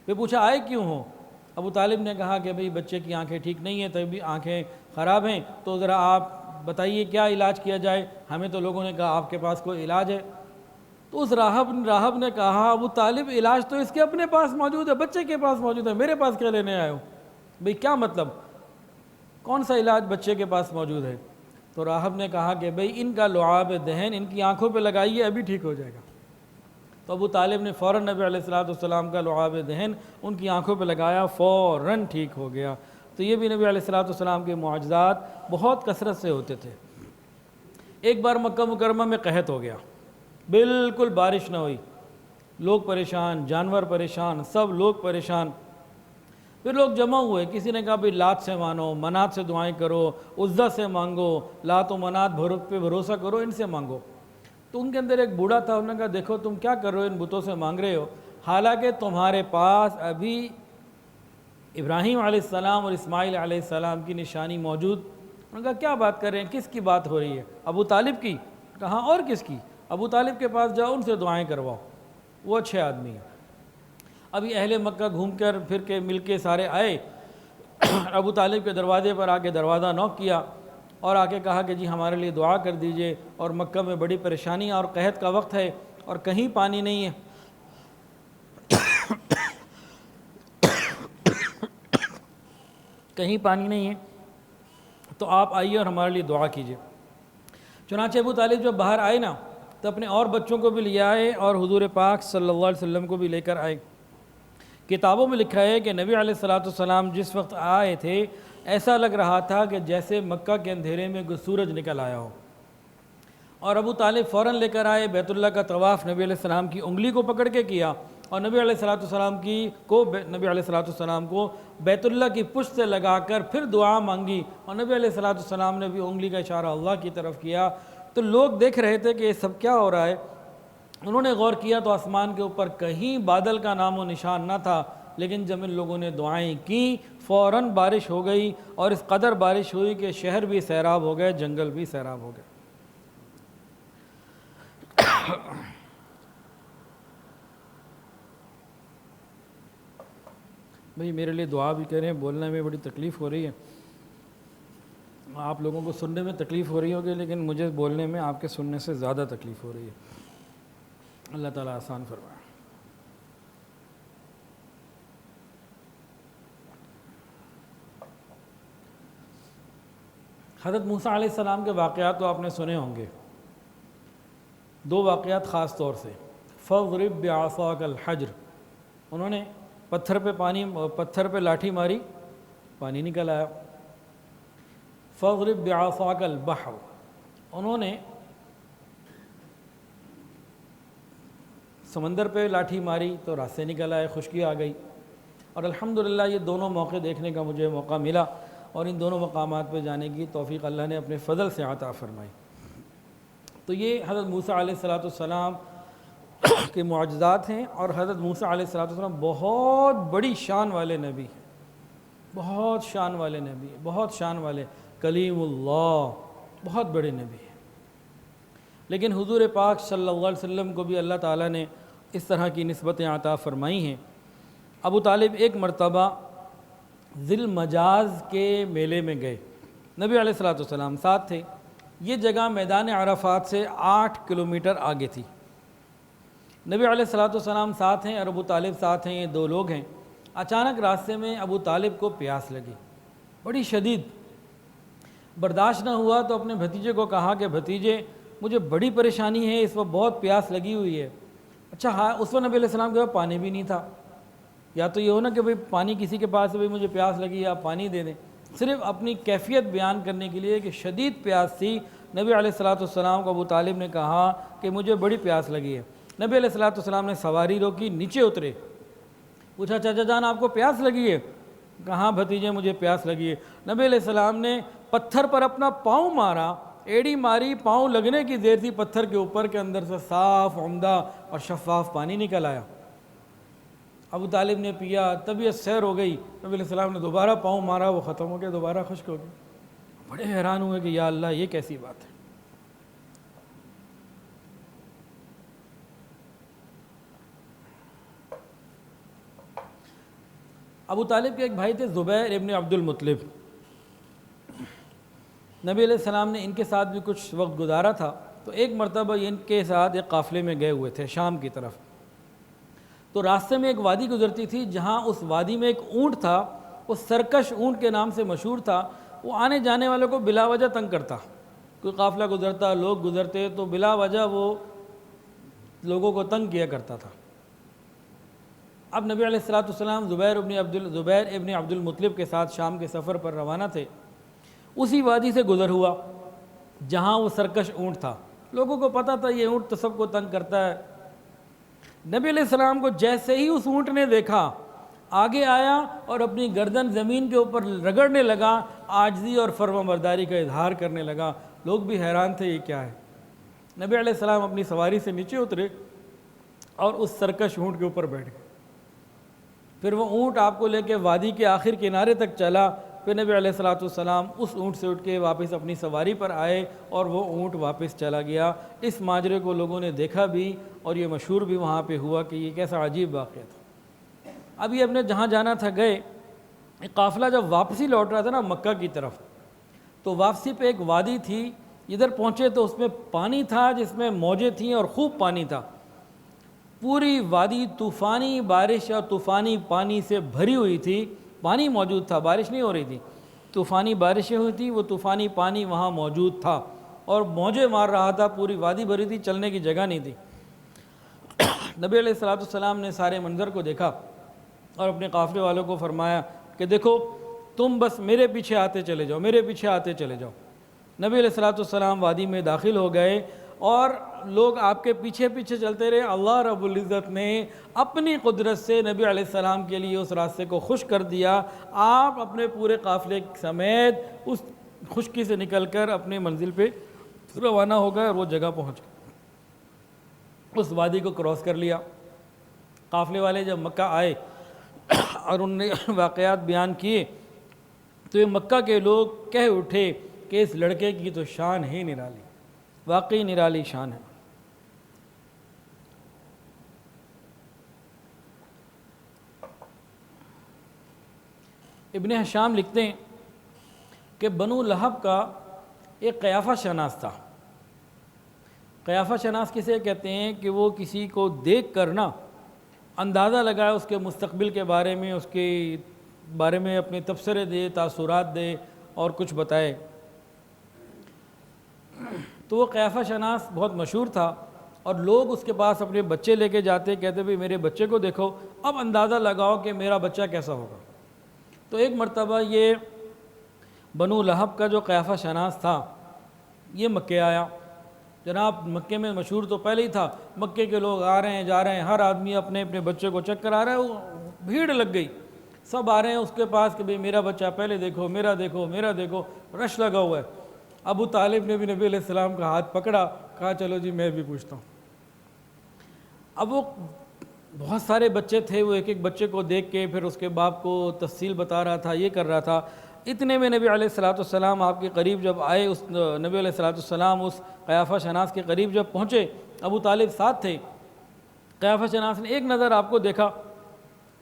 پھر پوچھا آئے کیوں ہو؟ ابو طالب نے کہا کہ بھئی بچے کی آنکھیں ٹھیک نہیں ہیں، تبھی آنکھیں خراب ہیں، تو ذرا آپ بتائیے کیا علاج کیا جائے، ہمیں تو لوگوں نے کہا آپ کے پاس کوئی علاج ہے۔ تو اس راہب نے کہا ابو طالب علاج تو اس کے اپنے پاس موجود ہے، بچے کے پاس موجود ہے، میرے پاس کیا لینے آئے ہو؟ بھئی کیا مطلب، کون سا علاج بچے کے پاس موجود ہے؟ تو راہب نے کہا کہ بھئی ان کا لعاب دہن ان کی آنکھوں پہ لگائیے، ابھی ٹھیک ہو جائے گا۔ تو ابو طالب نے فوراً نبی علیہ الصلوۃ والسلام کا لعاب دہن ان کی آنکھوں پہ لگایا، فوراً ٹھیک ہو گیا۔ تو یہ بھی نبی علیہ الصلوۃ والسلام کے معجزات بہت کثرت سے ہوتے تھے۔ ایک بار مکہ مکرمہ میں قحط ہو گیا، بالکل بارش نہ ہوئی، لوگ پریشان، جانور پریشان، سب لوگ پریشان۔ پھر لوگ جمع ہوئے، کسی نے کہا بھئی لات سے مانو، منات سے دعائیں کرو، عزا سے مانگو، لات و منات پہ بھروسہ کرو، ان سے مانگو۔ تو ان کے اندر ایک بوڑھا تھا، انہوں نے کہا دیکھو تم کیا کر رہے ہو، ان بتوں سے مانگ رہے ہو، حالانکہ تمہارے پاس ابھی ابراہیم علیہ السلام اور اسماعیل علیہ السلام کی نشانی موجود۔ انہوں نے کہا کیا بات کر رہے ہیں، کس کی بات ہو رہی ہے؟ ابو طالب کی؟ کہا اور کس کی؟ ابو طالب کے پاس جاؤ، ان سے دعائیں کرواؤ، وہ اچھے آدمی ہیں۔ ابھی اہل مکہ گھوم کر پھر کے مل کے سارے آئے، ابو طالب کے دروازے پر آ کے دروازہ نوک کیا اور آ کے کہا کہ جی ہمارے لیے دعا کر دیجئے، اور مکہ میں بڑی پریشانی اور قحط کا وقت ہے اور کہیں پانی نہیں ہے۔ کہیں پانی نہیں ہے تو آپ آئیے اور ہمارے لیے دعا کیجئے۔ چنانچہ ابو طالب جب باہر آئے نا تو اپنے اور بچوں کو بھی لے آئے اور حضور پاک صلی اللہ علیہ وسلم کو بھی لے کر آئے کتابوں میں لکھا ہے کہ نبی علیہ الصلوۃ والسلام جس وقت آئے تھے ایسا لگ رہا تھا کہ جیسے مکہ کے اندھیرے میں کوئی سورج نکل آیا ہو، اور ابو طالب فوراً لے کر آئے، بیت اللہ کا طواف نبی علیہ السلام کی انگلی کو پکڑ کے کیا، اور نبی علیہ السلام کو بیت اللہ کی پشت سے لگا کر پھر دعا مانگی، اور نبی علیہ السلام نے بھی انگلی کا اشارہ اللہ کی طرف کیا۔ تو لوگ دیکھ رہے تھے کہ یہ سب کیا ہو رہا ہے۔ انہوں نے غور کیا تو آسمان کے اوپر کہیں بادل کا نام و نشان نہ تھا، لیکن جب ان لوگوں نے دعائیں کیں فوراً بارش ہو گئی، اور اس قدر بارش ہوئی کہ شہر بھی سیراب ہو گئے، جنگل بھی سیراب ہو گئے۔ بھئی میرے لیے دعا بھی کریں، بولنے میں بڑی تکلیف ہو رہی ہے، آپ لوگوں کو سننے میں تکلیف ہو رہی ہوگی، لیکن مجھے بولنے میں آپ کے سننے سے زیادہ تکلیف ہو رہی ہے۔ اللہ تعالیٰ آسان فرمائے۔ حضرت موسیٰ علیہ السلام کے واقعات تو آپ نے سنے ہوں گے، دو واقعات خاص طور سے۔ فَاضْرِبْ بِعَصَاكَ الْحَجْرَ، انہوں نے پتھر پہ لاٹھی ماری، پانی نکل آیا۔ فَاضْرِبْ بِعَصَاكَ الْبَحْرَ، انہوں نے سمندر پہ لاٹھی ماری تو راستے نکل آئے، خشکی آ گئی۔ اور الحمدللہ یہ دونوں موقع دیکھنے کا مجھے موقع ملا، اور ان دونوں مقامات پہ جانے کی توفیق اللہ نے اپنے فضل سے عطا فرمائی۔ تو یہ حضرت موسیٰ علیہ السلام کے معجزات ہیں، اور حضرت موسیٰ علیہ السلام بہت بڑی شان والے نبی ہیں، بہت شان والے نبی ہیں، بہت شان والے کلیم اللہ، بہت بڑے نبی ہیں۔ لیکن حضور پاک صلی اللہ علیہ وسلم کو بھی اللہ تعالیٰ نے اس طرح کی نسبتیں عطا فرمائی ہیں۔ ابو طالب ایک مرتبہ ذی المجاز کے میلے میں گئے، نبی علیہ السلام ساتھ تھے۔ یہ جگہ میدان عرفات سے 8 کلومیٹر آگے تھی۔ نبی علیہ السلام ساتھ ہیں اور ابو طالب ساتھ ہیں، یہ دو لوگ ہیں۔ اچانک راستے میں ابو طالب کو پیاس لگی، بڑی شدید، برداشت نہ ہوا تو اپنے بھتیجے کو کہا کہ بھتیجے مجھے بڑی پریشانی ہے، اس وقت بہت پیاس لگی ہوئی ہے۔ اچھا ہاں، اس وقت نبی علیہ السلام کے پاس پانی بھی نہیں تھا، یا تو یہ ہو نا کہ بھئی پانی کسی کے پاس ہے، بھئی مجھے پیاس لگی ہے آپ پانی دے دیں، صرف اپنی کیفیت بیان کرنے کے لیے کہ شدید پیاس تھی۔ نبی علیہ السلام کو ابو طالب نے کہا کہ مجھے بڑی پیاس لگی ہے۔ نبی علیہ السلام نے سواری روکی، نیچے اترے، پوچھا چچا جان آپ کو پیاس لگی ہے؟ کہاں بھتیجے مجھے پیاس لگی ہے۔ نبی علیہ السلام نے پتھر پر اپنا پاؤں مارا، ایڑی ماری، پاؤں لگنے کی دیر تھی پتھر کے اوپر کے اندر سے صاف عمدہ اور شفاف پانی نکل آیا۔ ابو طالب نے پیا، طبیعت سیر ہو گئی۔ نبی علیہ السلام نے دوبارہ پاؤں مارا، وہ ختم ہو گیا، دوبارہ خشک ہو گیا۔ بڑے حیران ہوئے کہ یا اللہ یہ کیسی بات ہے۔ ابو طالب کے ایک بھائی تھے زبیر ابن عبد المطلب، نبی علیہ السلام نے ان کے ساتھ بھی کچھ وقت گزارا تھا، تو ایک مرتبہ ان کے ساتھ ایک قافلے میں گئے ہوئے تھے شام کی طرف۔ تو راستے میں ایک وادی گزرتی تھی، جہاں اس وادی میں ایک اونٹ تھا، وہ سرکش اونٹ کے نام سے مشہور تھا۔ وہ آنے جانے والوں کو بلا وجہ تنگ کرتا، کوئی قافلہ گزرتا، لوگ گزرتے تو بلا وجہ وہ لوگوں کو تنگ کیا کرتا تھا۔ اب نبی علیہ السلام زبیر ابن عبد المطلب کے ساتھ شام کے سفر پر روانہ تھے۔ اسی وادی سے گزر ہوا جہاں وہ سرکش اونٹ تھا، لوگوں کو پتہ تھا یہ اونٹ تو سب کو تنگ کرتا ہے۔ نبی علیہ السلام کو جیسے ہی اس اونٹ نے دیکھا، آگے آیا اور اپنی گردن زمین کے اوپر رگڑنے لگا، عاجزی اور فرمانبرداری کا اظہار کرنے لگا۔ لوگ بھی حیران تھے یہ کیا ہے۔ نبی علیہ السلام اپنی سواری سے نیچے اترے اور اس سرکش اونٹ کے اوپر بیٹھ گئے۔ پھر وہ اونٹ آپ کو لے کے وادی کے آخر کنارے تک چلا۔ پھر نبی علیہ السلام اس اونٹ سے اٹھ کے واپس اپنی سواری پر آئے اور وہ اونٹ واپس چلا گیا۔ اس ماجرے کو لوگوں نے دیکھا بھی اور یہ مشہور بھی وہاں پہ ہوا کہ یہ کیسا عجیب واقعہ تھا۔ اب یہ اپنے جہاں جانا تھا گئے۔ ایک قافلہ جب واپسی لوٹ رہا تھا نا مکہ کی طرف، تو واپسی پہ ایک وادی تھی، ادھر پہنچے تو اس میں پانی تھا جس میں موجیں تھیں اور خوب پانی تھا۔ پوری وادی طوفانی بارش اور طوفانی پانی سے بھری ہوئی تھی، پانی موجود تھا، بارش نہیں ہو رہی تھی، طوفانی بارشیں ہوئی تھیں، وہ طوفانی پانی وہاں موجود تھا اور موجیں مار رہا تھا، پوری وادی بھری تھی، چلنے کی جگہ نہیں تھی۔ نبی علیہ السلام نے سارے منظر کو دیکھا اور اپنے قافلے والوں کو فرمایا کہ دیکھو تم بس میرے پیچھے آتے چلے جاؤ، میرے پیچھے آتے چلے جاؤ۔ نبی علیہ الصلوۃ والسلام وادی میں داخل ہو گئے اور لوگ آپ کے پیچھے پیچھے چلتے رہے۔ اللہ رب العزت نے اپنی قدرت سے نبی علیہ السلام کے لیے اس راستے کو خشک کر دیا۔ آپ اپنے پورے قافلے سمیت اس خشکی سے نکل کر اپنی منزل پہ روانہ ہو گئے اور وہ جگہ پہنچ گئے، اس وادی کو کراس کر لیا۔ قافلے والے جب مکہ آئے اور انہوں نے واقعات بیان کیے تو یہ مکہ کے لوگ کہہ اٹھے کہ اس لڑکے کی تو شان ہی نرالی، واقعی نرالی شان ہے۔ ابن ہشام لکھتے ہیں کہ بنو لہب کا ایک قیافہ شناس تھا۔ قیافہ شناس کسے کہتے ہیں کہ وہ کسی کو دیکھ کر نا اندازہ لگائے اس کے مستقبل کے بارے میں، اس کے بارے میں اپنے تبصرے دے، تاثرات دے اور کچھ بتائے۔ تو وہ قیافہ شناس بہت مشہور تھا اور لوگ اس کے پاس اپنے بچے لے کے جاتے، کہتے بھئی میرے بچے کو دیکھو، اب اندازہ لگاؤ کہ میرا بچہ کیسا ہوگا۔ تو ایک مرتبہ یہ بنو لہب کا جو قیافہ شناس تھا یہ مکے آیا۔ جناب مکے میں مشہور تو پہلے ہی تھا، مکے کے لوگ آ رہے ہیں جا رہے ہیں، ہر آدمی اپنے اپنے بچے کو چیک کرا رہا ہے، وہ بھیڑ لگ گئی، سب آ رہے ہیں اس کے پاس کہ بھئی میرا بچہ پہلے دیکھو، میرا دیکھو، میرا دیکھو، رش لگا ہوا ہے۔ ابو طالب نے بھی نبی علیہ السلام کا ہاتھ پکڑا، کہا چلو جی میں بھی پوچھتا ہوں۔ اب وہ بہت سارے بچے تھے، وہ ایک ایک بچے کو دیکھ کے پھر اس کے باپ کو تفصیل بتا رہا تھا، یہ کر رہا تھا۔ اتنے میں نبی علیہ السلام آپ کے قریب جب آئے، اس نبی علیہ السلام اس قیافہ شناس کے قریب جب پہنچے، ابو طالب ساتھ تھے۔ قیافہ شناس نے ایک نظر آپ کو دیکھا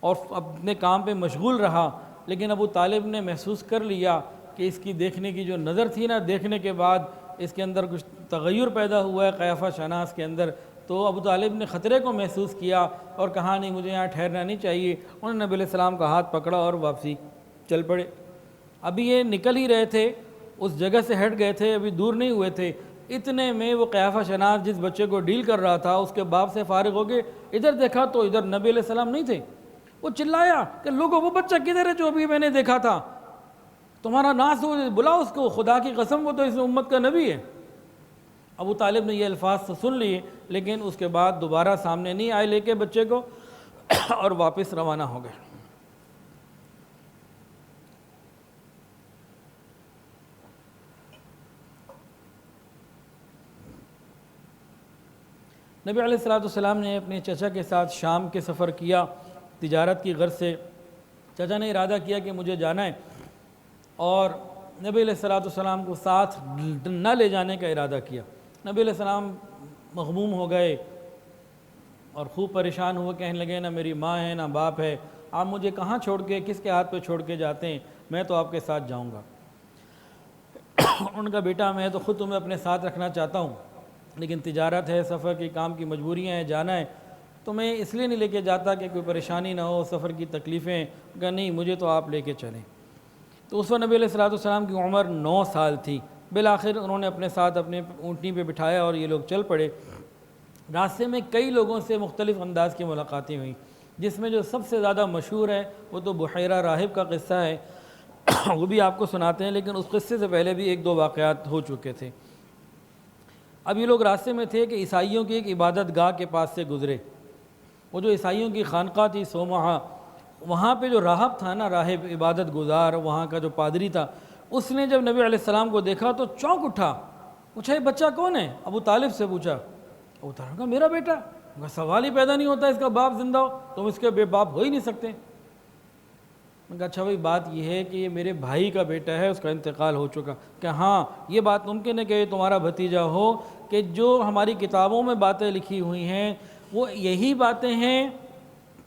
اور اپنے کام پہ مشغول رہا، لیکن ابو طالب نے محسوس کر لیا کہ اس کی دیکھنے کی جو نظر تھی نا، دیکھنے کے بعد اس کے اندر کچھ تغیر پیدا ہوا ہے قیافہ شناس کے اندر۔ تو ابو طالب نے خطرے کو محسوس کیا اور کہا نہیں مجھے یہاں ٹھہرنا نہیں چاہیے۔ انہوں نے نبی علیہ السلام کا ہاتھ پکڑا اور واپسی چل پڑے۔ ابھی یہ نکل ہی رہے تھے، اس جگہ سے ہٹ گئے تھے، ابھی دور نہیں ہوئے تھے، اتنے میں وہ قیافہ شناس جس بچے کو ڈیل کر رہا تھا اس کے باپ سے فارغ ہو کے ادھر دیکھا تو ادھر نبی علیہ السلام نہیں تھے۔ وہ چلایا کہ لوگوں وہ بچہ کدھر ہے جو ابھی میں نے دیکھا تھا، تمہارا ناس ہو، بلاؤ اس کو، خدا کی قسم وہ تو اس امت کا نبی ہے۔ ابو طالب نے یہ الفاظ تو سن لیے لیکن اس کے بعد دوبارہ سامنے نہیں آئے لے کے بچے کو اور واپس روانہ ہو گئے۔ نبی علیہ السلام نے اپنے چچا کے ساتھ شام کے سفر کیا تجارت کی غرض سے۔ چچا نے ارادہ کیا کہ مجھے جانا ہے اور نبی علیہ السلام کو ساتھ نہ لے جانے کا ارادہ کیا۔ نبی علیہ السلام مغموم ہو گئے اور خوب پریشان ہوئے، کہنے لگے نہ میری ماں ہے نہ باپ ہے، آپ مجھے کہاں چھوڑ کے، کس کے ہاتھ پہ چھوڑ کے جاتے ہیں، میں تو آپ کے ساتھ جاؤں گا۔ ان کا بیٹا میں تو خود تمہیں اپنے ساتھ رکھنا چاہتا ہوں لیکن تجارت ہے، سفر کی کام کی مجبوریاں ہیں، جانا ہے تو میں اس لیے نہیں لے کے جاتا کہ کوئی پریشانی نہ ہو، سفر کی تکلیفیں، کہ نہیں مجھے تو آپ لے کے چلیں۔ تو اس وقت نبی علیہ السلام کی عمر 9 سال تھی۔ بالآخر انہوں نے اپنے ساتھ اپنے اونٹنی پہ بٹھایا اور یہ لوگ چل پڑے۔ راستے میں کئی لوگوں سے مختلف انداز کی ملاقاتیں ہوئیں، جس میں جو سب سے زیادہ مشہور ہے وہ تو بحیرہ راہب کا قصہ ہے، وہ بھی آپ کو سناتے ہیں، لیکن اس قصے سے پہلے بھی 1-2 واقعات ہو چکے تھے۔ اب یہ لوگ راستے میں تھے کہ عیسائیوں کی ایک عبادت گاہ کے پاس سے گزرے۔ وہ جو عیسائیوں کی خانقاہ تھی صومعہ، وہاں پہ جو راہب تھا نا، راہب عبادت گزار، وہاں کا جو پادری تھا، اس نے جب نبی علیہ السلام کو دیکھا تو چونک اٹھا، پوچھا یہ بچہ کون ہے؟ ابو طالب سے پوچھا۔ ابو طالب نے کہا میرا بیٹا، سوال ہی پیدا نہیں ہوتا اس کا باپ زندہ ہو، تم اس کے بے باپ ہو ہی نہیں سکتے۔ میں کہا اچھا بھائی بات یہ ہے کہ یہ میرے بھائی کا بیٹا ہے، اس کا انتقال ہو چکا۔ کہ ہاں یہ بات ممکن ہے کہ تمہارا بھتیجا ہو، کہ جو ہماری کتابوں میں باتیں لکھی ہوئی ہیں وہ یہی باتیں ہیں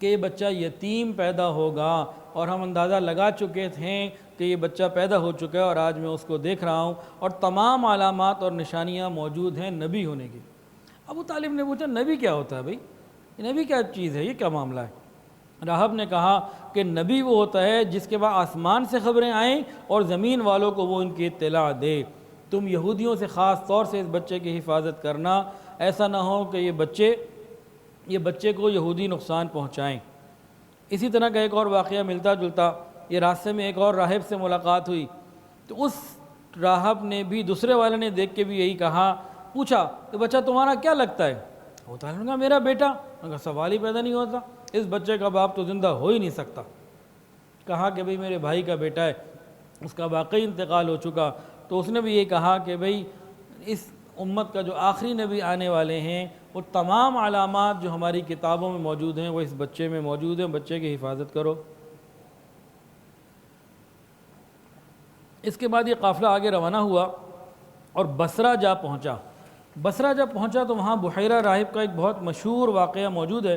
کہ یہ بچہ یتیم پیدا ہوگا، اور ہم اندازہ لگا چکے تھے کہ یہ بچہ پیدا ہو چکا ہے اور آج میں اس کو دیکھ رہا ہوں اور تمام علامات اور نشانیاں موجود ہیں نبی ہونے کی۔ ابو طالب نے پوچھا نبی کیا ہوتا ہے بھائی، نبی کیا چیز ہے، یہ کیا معاملہ ہے؟ راہب نے کہا کہ نبی وہ ہوتا ہے جس کے بعد آسمان سے خبریں آئیں اور زمین والوں کو وہ ان کی اطلاع دے۔ تم یہودیوں سے خاص طور سے اس بچے کی حفاظت کرنا، ایسا نہ ہو کہ یہ بچے کو یہودی نقصان پہنچائیں۔ اسی طرح کا ایک اور واقعہ ملتا جلتا، یہ راستے میں ایک اور راہب سے ملاقات ہوئی، تو اس راہب نے بھی دوسرے والے نے دیکھ کے بھی یہی کہا، پوچھا کہ بچہ تمہارا کیا لگتا ہے؟ وہ تعالیٰ نے کہا میرا بیٹا۔ ان کا سوال ہی پیدا نہیں ہوتا، اس بچے کا باپ تو زندہ ہو ہی نہیں سکتا۔ کہا کہ بھئی میرے بھائی کا بیٹا ہے، اس کا واقعی انتقال ہو چکا۔ تو اس نے بھی یہ کہا کہ بھئی اس امت کا جو آخری نبی آنے والے ہیں، وہ تمام علامات جو ہماری کتابوں میں موجود ہیں وہ اس بچے میں موجود ہیں، بچے کی حفاظت کرو۔ اس کے بعد یہ قافلہ آگے روانہ ہوا اور بصرہ جا پہنچا۔ بصرہ جب پہنچا تو وہاں بحیرہ راہب کا ایک بہت مشہور واقعہ موجود ہے۔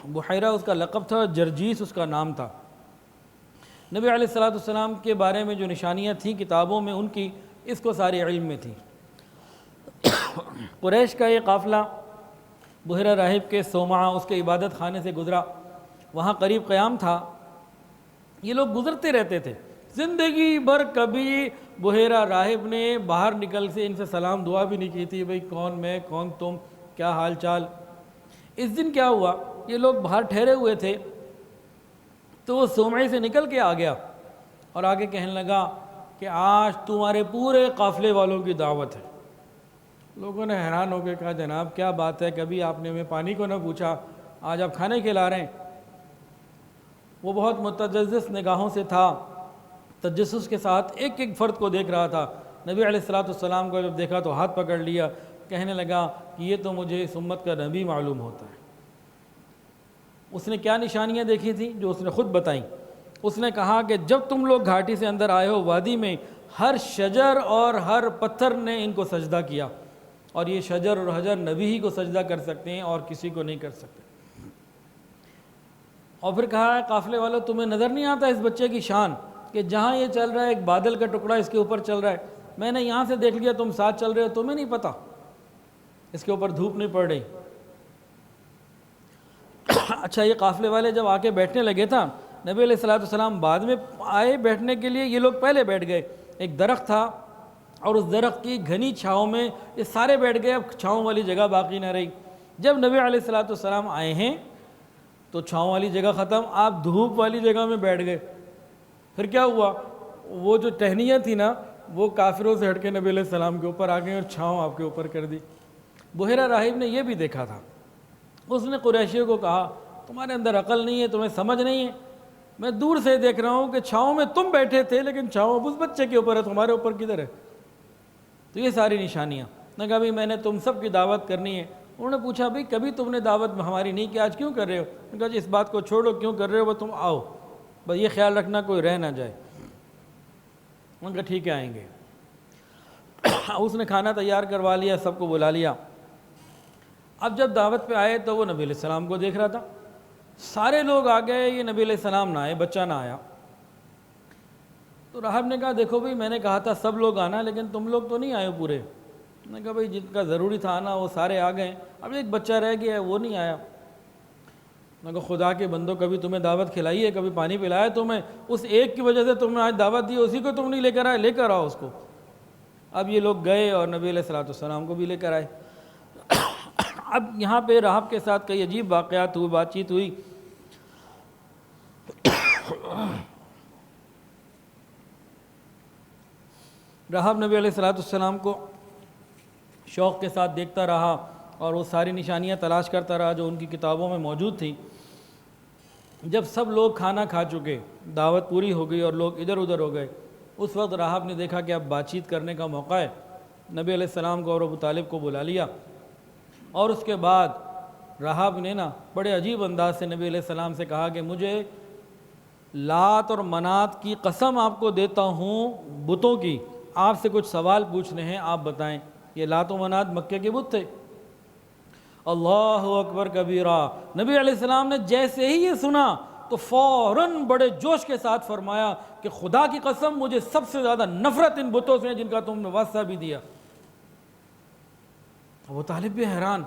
بحیرہ اس کا لقب تھا، جرجیس اس کا نام تھا۔ نبی علیہ السلام کے بارے میں جو نشانیاں تھیں کتابوں میں ان کی، اس کو ساری علم میں تھی۔ قریش کا یہ قافلہ بحیرہ راہب کے صومعہ اس کے عبادت خانے سے گزرا، وہاں قریب قیام تھا۔ یہ لوگ گزرتے رہتے تھے، زندگی بھر کبھی بحیرہ راہب نے باہر نکل سے ان سے سلام دعا بھی نہیں کی تھی، بھئی کون میں، کون تم، کیا حال چال۔ اس دن کیا ہوا، یہ لوگ باہر ٹھہرے ہوئے تھے تو وہ صومعے سے نکل کے آ گیا اور آگے کہنے لگا کہ آج تمہارے پورے قافلے والوں کی دعوت ہے۔ لوگوں نے حیران ہو کے کہا جناب کیا بات ہے، کبھی آپ نے ہمیں پانی کو نہ پوچھا، آج آپ کھانے کھلا رہے ہیں۔ وہ بہت متجسس نگاہوں سے تھا، تجسس کے ساتھ ایک ایک فرد کو دیکھ رہا تھا۔ نبی علیہ السلام کو جب دیکھا تو ہاتھ پکڑ لیا، کہنے لگا کہ یہ تو مجھے اس امت کا نبی معلوم ہوتا ہے۔ اس نے کیا نشانیاں دیکھی تھیں جو اس نے خود بتائیں؟ اس نے کہا کہ جب تم لوگ گھاٹی سے اندر آئے ہو، وادی میں ہر شجر اور ہر پتھر نے ان کو سجدہ کیا، اور یہ شجر اور حجر نبی ہی کو سجدہ کر سکتے ہیں اور کسی کو نہیں کر سکتے۔ اور پھر کہا ہے قافلے والوں تمہیں نظر نہیں آتا اس بچے کی شان، کہ جہاں یہ چل رہا ہے ایک بادل کا ٹکڑا اس کے اوپر چل رہا ہے، میں نے یہاں سے دیکھ لیا تم ساتھ چل رہے ہو، تمہیں نہیں پتا اس کے اوپر دھوپ نہیں پڑ رہی۔ اچھا یہ قافلے والے جب آ کے بیٹھنے لگے تھا، نبی علیہ السلام بعد میں آئے بیٹھنے کے لیے، یہ لوگ پہلے بیٹھ گئے۔ ایک درخت تھا اور اس درخت کی گھنی چھاؤں میں یہ سارے بیٹھ گئے، اب چھاؤں والی جگہ باقی نہ رہی۔ جب نبی علیہ السلام آئے ہیں تو چھاؤں والی جگہ ختم، آپ دھوپ والی جگہ میں بیٹھ گئے۔ پھر کیا ہوا، وہ جو ٹہنیاں تھیں نا وہ کافروں سے ہٹ کے نبی علیہ السلام کے اوپر آ گئے اور چھاؤں آپ کے اوپر کر دی۔ بحیرہ راہب نے یہ بھی دیکھا تھا، اس نے قریشیوں کو کہا تمہارے اندر عقل نہیں ہے، تمہیں سمجھ نہیں ہے، میں دور سے دیکھ رہا ہوں کہ چھاؤں میں تم بیٹھے تھے لیکن چھاؤں اب اس بچے کے اوپر ہے، تمہارے اوپر کدھر ہے؟ تو یہ ساری نشانیاں نے کہا بھائی میں نے تم سب کی دعوت کرنی ہے۔ انہوں نے پوچھا بھئی کبھی تم نے دعوت ہماری نہیں کی، آج کیوں کر رہے ہو؟ انہوں نے کہا جی اس بات کو چھوڑو، کیوں کر رہے ہو، تم آؤ، بس یہ خیال رکھنا کوئی رہ نہ جائے۔ انہوں نے کہا ٹھیک ہے آئیں گے۔ اس نے کھانا تیار کروا لیا، سب کو بلا لیا۔ اب جب دعوت پہ آئے تو وہ نبی علیہ السلام کو دیکھ رہا تھا، سارے لوگ آ گئے، یہ نبی علیہ السلام نہ آئے، بچہ نہ آیا۔ تو راہب نے کہا دیکھو بھئی میں نے کہا تھا سب لوگ آنا، لیکن تم لوگ تو نہیں آئے پورے۔ میں نے کہا بھئی جن کا ضروری تھا آنا وہ سارے آ گئے، اب ایک بچہ رہ گیا ہے وہ نہیں آیا۔ میں نے کہا خدا کے بندو کبھی تمہیں دعوت کھلائی ہے، کبھی پانی پلایا تمہیں؟ اس ایک کی وجہ سے تمہیں آج دعوت دی، اسی کو تم نہیں لے کر آئے، لے کر آؤ اس کو۔ اب یہ لوگ گئے اور نبی علیہ السلام کو بھی لے کر آئے۔ اب یہاں پہ راہب کے ساتھ کئی عجیب واقعات ہوئے، بات چیت ہوئی۔ راہب نبی علیہ السلام کو شوق کے ساتھ دیکھتا رہا اور وہ ساری نشانیاں تلاش کرتا رہا جو ان کی کتابوں میں موجود تھیں۔ جب سب لوگ کھانا کھا چکے، دعوت پوری ہو گئی اور لوگ ادھر ادھر ہو گئے، اس وقت راہب نے دیکھا کہ اب بات چیت کرنے کا موقع ہے۔ نبی علیہ السلام کو اور ابو طالب کو بلا لیا، اور اس کے بعد راہب نے بڑے عجیب انداز سے نبی علیہ السلام سے کہا کہ مجھے لات اور منات کی قسم آپ کو دیتا ہوں، بتوں کی، آپ سے کچھ سوال پوچھنے ہیں، آپ بتائیں۔ یہ لات و منات مکے کے بت تھے۔ اللہ اکبر کبیرہ، نبی علیہ السلام نے جیسے ہی یہ سنا تو فوراً بڑے جوش کے ساتھ فرمایا کہ خدا کی قسم مجھے سب سے زیادہ نفرت ان بتوں سے جن کا تم نے واسطہ بھی دیا۔ ابو طالب بھی حیران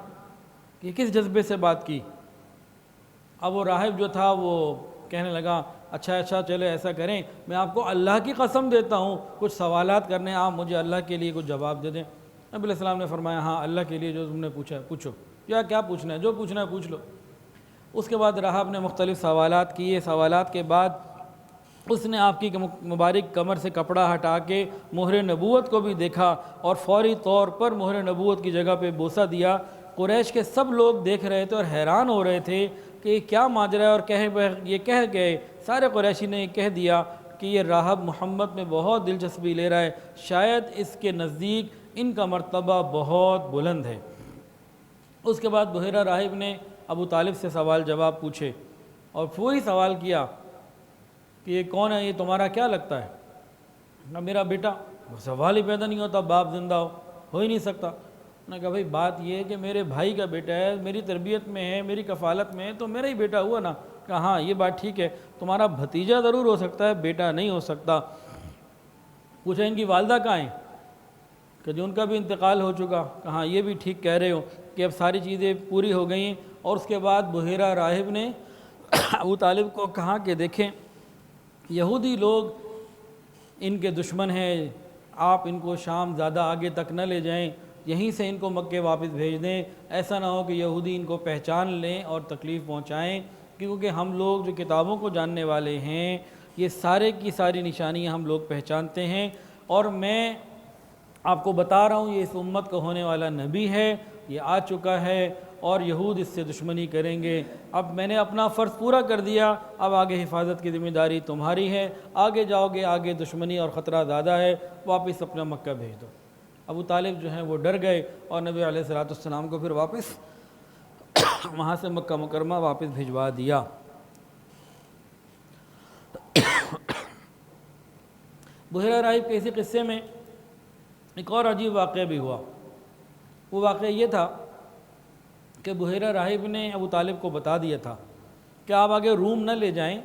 کہ کس جذبے سے بات کی۔ اب وہ راہب جو تھا وہ کہنے لگا اچھا چلے ایسا کریں، میں آپ کو اللہ کی قسم دیتا ہوں، کچھ سوالات کرنے، آپ مجھے اللہ کے لیے کچھ جواب دے دیں۔ نبی علیہ السلام نے فرمایا ہاں اللہ کے لیے جو تم نے پوچھا ہے پوچھو، کیا پوچھنا ہے، جو پوچھنا ہے پوچھ لو۔ اس کے بعد راہب نے مختلف سوالات کیے، سوالات کے بعد اس نے آپ کی مبارک کمر سے کپڑا ہٹا کے مہر نبوت کو بھی دیکھا اور فوری طور پر مہر نبوت کی جگہ پہ بوسہ دیا۔ قریش کے سب لوگ دیکھ رہے تھے اور حیران ہو رہے تھے کہ یہ کیا ماجرا ہے، اور یہ کہہ گئے، سارے قریشی نے کہہ دیا کہ یہ راہب محمد میں بہت دلچسپی لے رہا ہے، شاید اس کے نزدیک ان کا مرتبہ بہت بلند ہے۔ اس کے بعد بحیرہ راہب نے ابو طالب سے سوال جواب پوچھے اور وہی سوال کیا کہ یہ کون ہے، یہ تمہارا کیا لگتا ہے؟ نہ میرا بیٹا، سوال ہی پیدا نہیں ہوتا، باپ زندہ ہو ہی نہیں سکتا۔ انہوں نے کہا بھائی بات یہ ہے کہ میرے بھائی کا بیٹا ہے، میری تربیت میں ہے، میری کفالت میں ہے، تو میرا ہی بیٹا ہوا نا۔ کہا ہاں یہ بات ٹھیک ہے، تمہارا بھتیجا ضرور ہو سکتا ہے، بیٹا نہیں ہو سکتا۔ پوچھا ان کی والدہ کہاں ہیں؟ کہ جو ان کا بھی انتقال ہو چکا۔ کہا یہ بھی ٹھیک کہہ رہے ہو کہ اب ساری چیزیں پوری ہو گئی ہیں۔ اور اس کے بعد بحیرہ راہب نے ابو طالب کو کہا کہ دیکھیں یہودی لوگ ان کے دشمن ہیں، آپ ان کو شام زیادہ آگے تک نہ لے جائیں، یہیں سے ان کو مکے واپس بھیج دیں، ایسا نہ ہو کہ یہودی ان کو پہچان لیں اور تکلیف پہنچائیں، کیونکہ ہم لوگ جو کتابوں کو جاننے والے ہیں یہ سارے کی ساری نشانیاں ہم لوگ پہچانتے ہیں، اور میں آپ کو بتا رہا ہوں یہ اس امت کا ہونے والا نبی ہے، یہ آ چکا ہے اور یہود اس سے دشمنی کریں گے۔ اب میں نے اپنا فرض پورا کر دیا، اب آگے حفاظت کی ذمہ داری تمہاری ہے، آگے جاؤ گے، آگے دشمنی اور خطرہ زیادہ ہے، واپس اپنا مکہ بھیج دو۔ ابو طالب جو ہیں وہ ڈر گئے اور نبی علیہ السلام کو پھر واپس وہاں سے مکہ مکرمہ واپس بھجوا دیا۔ بحیرہ راہب کے اسی قصے میں ایک اور عجیب واقعہ بھی ہوا۔ وہ واقعہ یہ تھا کہ بحیرہ راہب نے ابو طالب کو بتا دیا تھا کہ آپ آگے روم نہ لے جائیں،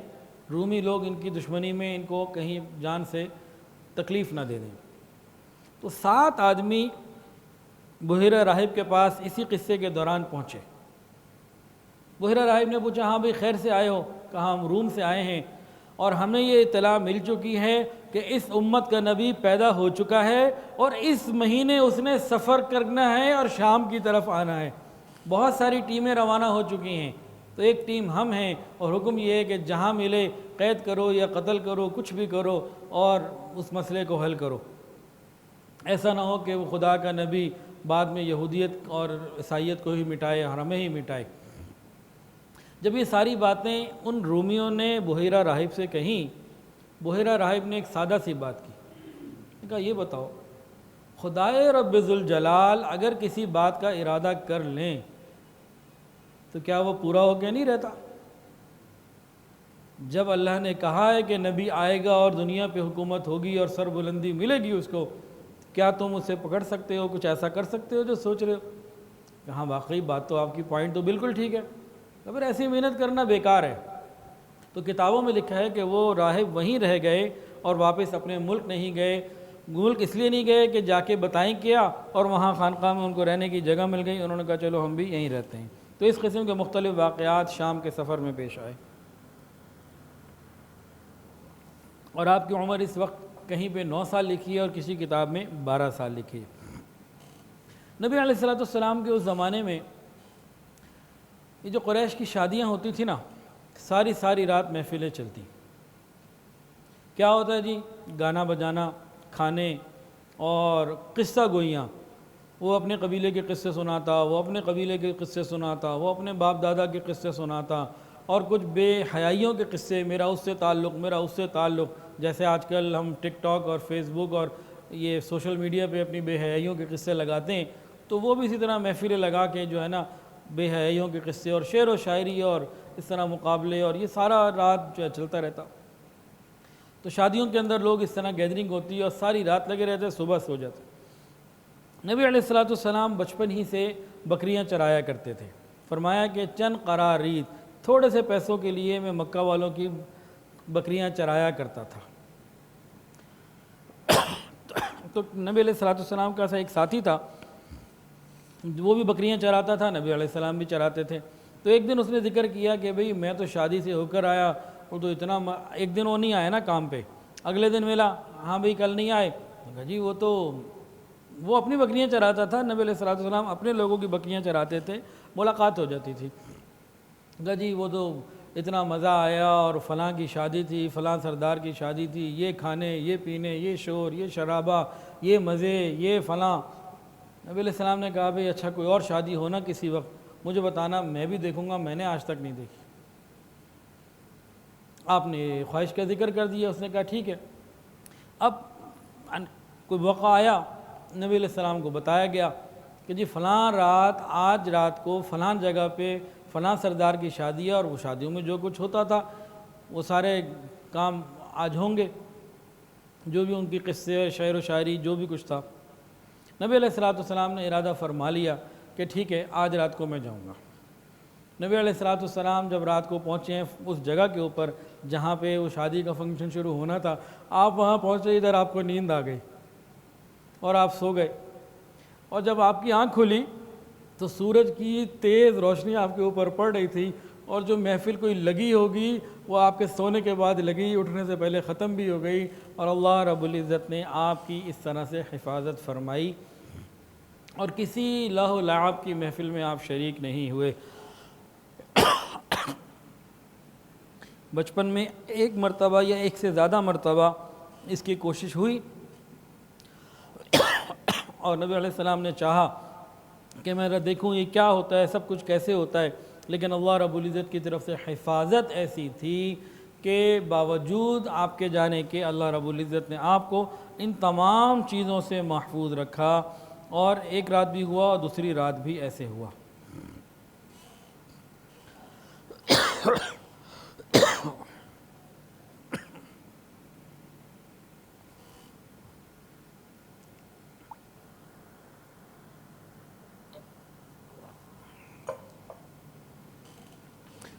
رومی لوگ ان کی دشمنی میں ان کو کہیں جان سے تکلیف نہ دے دیں۔ تو 7 آدمی بحیرہ راہب کے پاس اسی قصے کے دوران پہنچے۔ بحیرہ راہب نے پوچھا ہاں بھئی خیر سے آئے ہو؟ کہا ہم روم سے آئے ہیں اور ہمیں یہ اطلاع مل چکی ہے کہ اس امت کا نبی پیدا ہو چکا ہے اور اس مہینے اس نے سفر کرنا ہے اور شام کی طرف آنا ہے۔ بہت ساری ٹیمیں روانہ ہو چکی ہیں، تو ایک ٹیم ہم ہیں اور حکم یہ ہے کہ جہاں ملے قید کرو یا قتل کرو، کچھ بھی کرو اور اس مسئلے کو حل کرو، ایسا نہ ہو کہ وہ خدا کا نبی بعد میں یہودیت اور عیسائیت کو ہی مٹائے اور ہمیں ہی مٹائے۔ جب یہ ساری باتیں ان رومیوں نے بحیرہ راہب سے کہیں، بحیرہ راہب نے ایک سادہ سی بات کی، کہا یہ بتاؤ خدائے رب ذوالجلال اگر کسی بات کا ارادہ کر لیں تو کیا وہ پورا ہو کے نہیں رہتا؟ جب اللہ نے کہا ہے کہ نبی آئے گا اور دنیا پہ حکومت ہوگی اور سر بلندی ملے گی اس کو، کیا تم اسے پکڑ سکتے ہو؟ کچھ ایسا کر سکتے ہو جو سوچ رہے ہو؟ کہاں واقعی بات تو آپ کی پوائنٹ تو بالکل ٹھیک ہے، پھر ایسی محنت کرنا بیکار ہے۔ تو کتابوں میں لکھا ہے کہ وہ راہب وہیں رہ گئے اور واپس اپنے ملک نہیں گئے۔ ملک اس لیے نہیں گئے کہ جا کے بتائیں کیا، اور وہاں خانقاہ میں ان کو رہنے کی جگہ مل گئی، انہوں نے کہا چلو ہم بھی یہیں رہتے ہیں۔ تو اس قسم کے مختلف واقعات شام کے سفر میں پیش آئے، اور آپ کی عمر اس وقت کہیں پہ 9 سال لکھی ہے اور کسی کتاب میں 12 سال لکھی ہے۔ نبی علیہ السلام کے اس زمانے میں یہ جو قریش کی شادیاں ہوتی تھیں نا، ساری رات محفلیں چلتی۔ کیا ہوتا ہے جی؟ گانا بجانا، کھانے اور قصہ گوئیاں۔ وہ اپنے قبیلے کے قصے سناتا، وہ اپنے قبیلے کے قصے سناتا، وہ اپنے باپ دادا کے قصے سناتا، اور کچھ بے حیائیوں کے قصے، میرا اس سے تعلق، میرا اس سے تعلق، جیسے آج کل ہم ٹک ٹاک اور فیس بک اور یہ سوشل میڈیا پہ اپنی بے حیائیوں کے قصے لگاتے ہیں، تو وہ بھی اسی طرح محفلیں لگا کے جو ہے نا بے حیائیوں کے قصے اور شعر و شاعری اور اس طرح مقابلے، اور یہ سارا رات جو ہے چلتا رہتا۔ تو شادیوں کے اندر لوگ اس طرح گیدرنگ ہوتی ہے اور ساری رات لگے رہتے، صبح سو جاتے۔ نبی علیہ السلام بچپن ہی سے بکریاں چرایا کرتے تھے۔ فرمایا کہ چند قرارید، تھوڑے سے پیسوں کے لیے میں مکہ والوں کی بکریاں چرایا کرتا تھا۔ تو نبی علیہ السلام کا ایک ساتھی تھا، وہ بھی بکریاں چراتا تھا، نبی علیہ السلام بھی چراتے تھے۔ تو ایک دن اس نے ذکر کیا کہ بھئی میں تو شادی سے ہو کر آیا، وہ تو اتنا ایک دن وہ نہیں آیا نا کام پہ، اگلے دن ملا، ہاں بھئی کل نہیں آئے، کہا جی وہ اپنی بکریاں چراتا تھا، نبی علیہ السلام اپنے لوگوں کی بکریاں چراتے تھے، ملاقات ہو جاتی تھی۔ کہا جی وہ تو اتنا مزہ آیا اور فلاں کی شادی تھی، فلاں سردار کی شادی تھی، یہ کھانے، یہ پینے، یہ شور، یہ شرابہ، یہ مزے، یہ فلاں۔ نبی علیہ السلام نے کہا بھئی اچھا کوئی اور شادی ہونا کسی وقت مجھے بتانا، میں بھی دیکھوں گا، میں نے آج تک نہیں دیکھی۔ آپ نے خواہش کا ذکر کر دیا، اس نے کہا ٹھیک ہے۔ اب کوئی موقع آیا، نبی علیہ السلام کو بتایا گیا کہ جی فلاں رات، آج رات کو فلاں جگہ پہ فلاں سردار کی شادی ہے، اور وہ شادیوں میں جو کچھ ہوتا تھا وہ سارے کام آج ہوں گے، جو بھی ان کی قصے، شعر و شاعری، جو بھی کچھ تھا۔ نبی علیہ السلام نے ارادہ فرما لیا کہ ٹھیک ہے آج رات کو میں جاؤں گا۔ نبی علیہ السلام جب رات کو پہنچے ہیں اس جگہ کے اوپر جہاں پہ وہ شادی کا فنکشن شروع ہونا تھا، آپ وہاں پہنچے، ادھر آپ کو نیند آ گئی اور آپ سو گئے، اور جب آپ کی آنکھ کھلی تو سورج کی تیز روشنی آپ کے اوپر پڑ رہی تھی، اور جو محفل کوئی لگی ہوگی وہ آپ کے سونے کے بعد لگی، اٹھنے سے پہلے ختم بھی ہو گئی، اور اللہ رب العزت نے آپ کی اس طرح سے حفاظت فرمائی، اور کسی لہو لعب کی محفل میں آپ شریک نہیں ہوئے۔ بچپن میں ایک مرتبہ یا ایک سے زیادہ مرتبہ اس کی کوشش ہوئی، اور نبی علیہ السلام نے چاہا کہ میں دیکھوں یہ کیا ہوتا ہے، سب کچھ کیسے ہوتا ہے، لیکن اللہ رب العزت کی طرف سے حفاظت ایسی تھی کہ باوجود آپ کے جانے کے اللہ رب العزت نے آپ کو ان تمام چیزوں سے محفوظ رکھا، اور ایک رات بھی ہوا اور دوسری رات بھی ایسے ہوا۔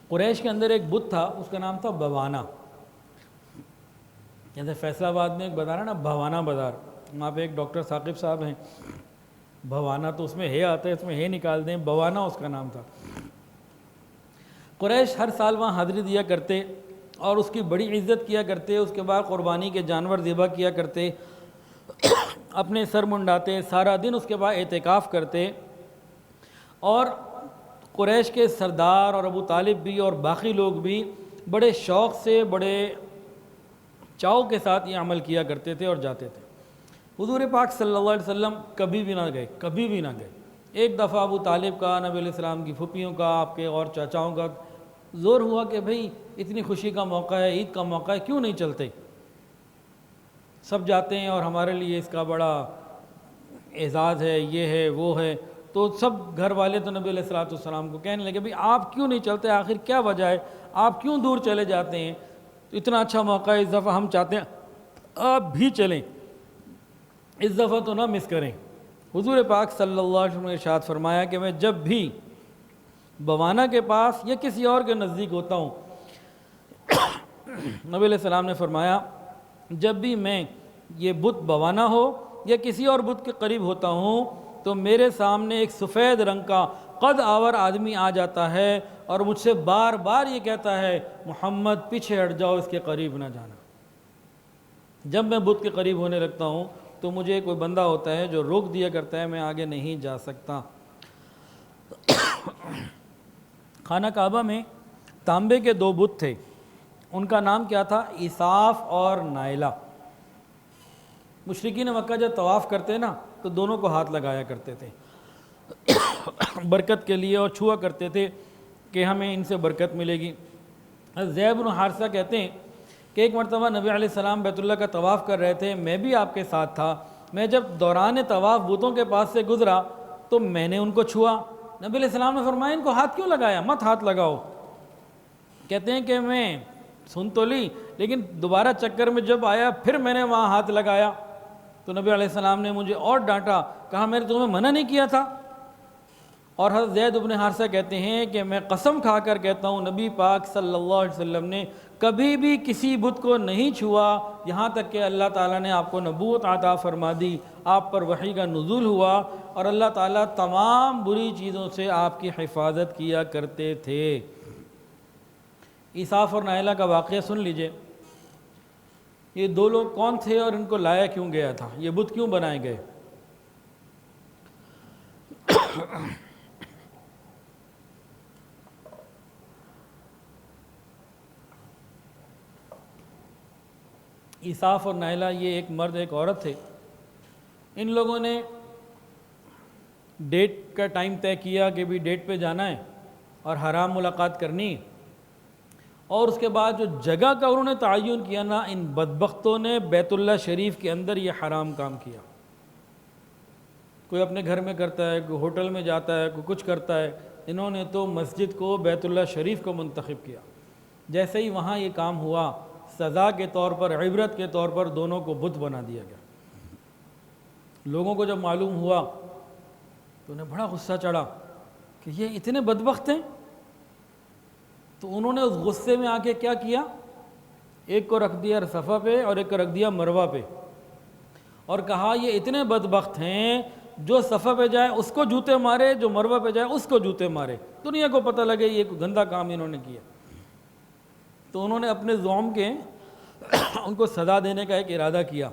قریش کے اندر ایک بت تھا، اس کا نام تھا بوانا۔ جیسے فیصل آباد میں ایک بازار ہے نا، بھوانا بازار، وہاں پہ ایک ڈاکٹر ثاقب صاحب ہیں، بھوانا تو اس میں ہے آتا ہے، اس میں ہے نکال دیں، بوانا اس کا نام تھا۔ قریش ہر سال وہاں حاضری دیا کرتے اور اس کی بڑی عزت کیا کرتے، اس کے بعد قربانی کے جانور ذبح کیا کرتے، اپنے سر منڈاتے، سارا دن اس کے بعد اعتکاف کرتے، اور قریش کے سردار اور ابو طالب بھی اور باقی لوگ بھی بڑے شوق سے، بڑے چاؤ کے ساتھ یہ عمل کیا کرتے تھے اور جاتے تھے۔ حضور پاک صلی اللہ علیہ وسلم کبھی بھی نہ گئے۔ ایک دفعہ ابو طالب کا، نبی علیہ السلام کی پھوپھیوں کا، آپ کے اور چاچاؤں کا زور ہوا کہ بھئی اتنی خوشی کا موقع ہے، عید کا موقع ہے، کیوں نہیں چلتے؟ سب جاتے ہیں اور ہمارے لیے اس کا بڑا اعزاز ہے، یہ ہے وہ ہے۔ تو سب گھر والے تو نبی علیہ السلام کو کہنے لگے بھئی آپ کیوں نہیں چلتے، آخر کیا وجہ ہے، آپ کیوں دور چلے جاتے ہیں؟ تو اتنا اچھا موقع ہے، اس دفعہ ہم چاہتے ہیں آپ بھی چلیں، اس دفعہ تو نہ مس کریں۔ حضور پاک صلی اللہ علیہ وسلم نے ارشاد فرمایا کہ میں جب بھی بوانا کے پاس یا کسی اور کے نزدیک ہوتا ہوں، نبی علیہ السلام نے فرمایا جب بھی میں یہ بت بوانا ہو یا کسی اور بت کے قریب ہوتا ہوں تو میرے سامنے ایک سفید رنگ کا قد آور آدمی آ جاتا ہے اور مجھ سے بار بار یہ کہتا ہے محمد پیچھے ہٹ جاؤ، اس کے قریب نہ جانا۔ جب میں بت کے قریب ہونے لگتا ہوں تو مجھے کوئی بندہ ہوتا ہے جو روک دیا کرتا ہے، میں آگے نہیں جا سکتا۔ خانہ کعبہ میں تانبے کے دو بت تھے، ان کا نام کیا تھا؟ عیساف اور نائلہ۔ مشرکین مکہ جب طواف کرتے نا تو دونوں کو ہاتھ لگایا کرتے تھے برکت کے لیے، اور چھوا کرتے تھے کہ ہمیں ان سے برکت ملے گی۔ زید بن حارثہ کہتے ہیں کہ ایک مرتبہ نبی علیہ السلام بیت اللہ کا طواف کر رہے تھے، میں بھی آپ کے ساتھ تھا۔ میں جب دوران طواف بتوں کے پاس سے گزرا تو میں نے ان کو چھوا۔ نبی علیہ السلام نے فرمایا ان کو ہاتھ کیوں لگایا، مت ہاتھ لگاؤ۔ کہتے ہیں کہ میں سن تو لی، لیکن دوبارہ چکر میں جب آیا پھر میں نے وہاں ہاتھ لگایا تو نبی علیہ السلام نے مجھے اور ڈانٹا، کہا میں نے تمہیں منع نہیں کیا تھا؟ اور حضرت زید بن حارثہ کہتے ہیں کہ میں قسم کھا کر کہتا ہوں نبی پاک صلی اللہ علیہ وسلم نے کبھی بھی کسی بت کو نہیں چھوا، یہاں تک کہ اللہ تعالیٰ نے آپ کو نبوت عطا فرما دی، آپ پر وحی کا نزول ہوا، اور اللہ تعالیٰ تمام بری چیزوں سے آپ کی حفاظت کیا کرتے تھے۔ عیساف اور نائلہ کا واقعہ سن لیجئے۔ یہ دو لوگ کون تھے اور ان کو لایا کیوں گیا تھا، یہ بت کیوں بنائے گئے؟ اساف اور نائلہ یہ ایک مرد ایک عورت تھے. ان لوگوں نے ڈیٹ کا ٹائم طے کیا کہ بھی ڈیٹ پہ جانا ہے اور حرام ملاقات کرنی ہے. اور اس کے بعد جو جگہ کا انہوں نے تعین کیا نا، ان بدبختوں نے بیت اللہ شریف کے اندر یہ حرام کام کیا. کوئی اپنے گھر میں کرتا ہے، کوئی ہوٹل میں جاتا ہے، کوئی کچھ کرتا ہے. انہوں نے تو مسجد کو، بیت اللہ شریف کو منتخب کیا. جیسے ہی وہاں یہ کام ہوا، سزا کے طور پر، عبرت کے طور پر دونوں کو بت بنا دیا گیا. لوگوں کو جب معلوم ہوا تو انہیں بڑا غصہ چڑھا کہ یہ اتنے بدبخت ہیں. تو انہوں نے اس غصے میں آ کے کیا کیا، ایک کو رکھ دیا صفا پہ اور ایک کو رکھ دیا مروہ پہ، اور کہا یہ اتنے بدبخت ہیں، جو صفا پہ جائے اس کو جوتے مارے، جو مروہ پہ جائے اس کو جوتے مارے. دنیا کو پتہ لگے یہ کوئی گندہ کام انہوں نے کیا. تو انہوں نے اپنے زوم کے ان کو سزا دینے کا ایک ارادہ کیا،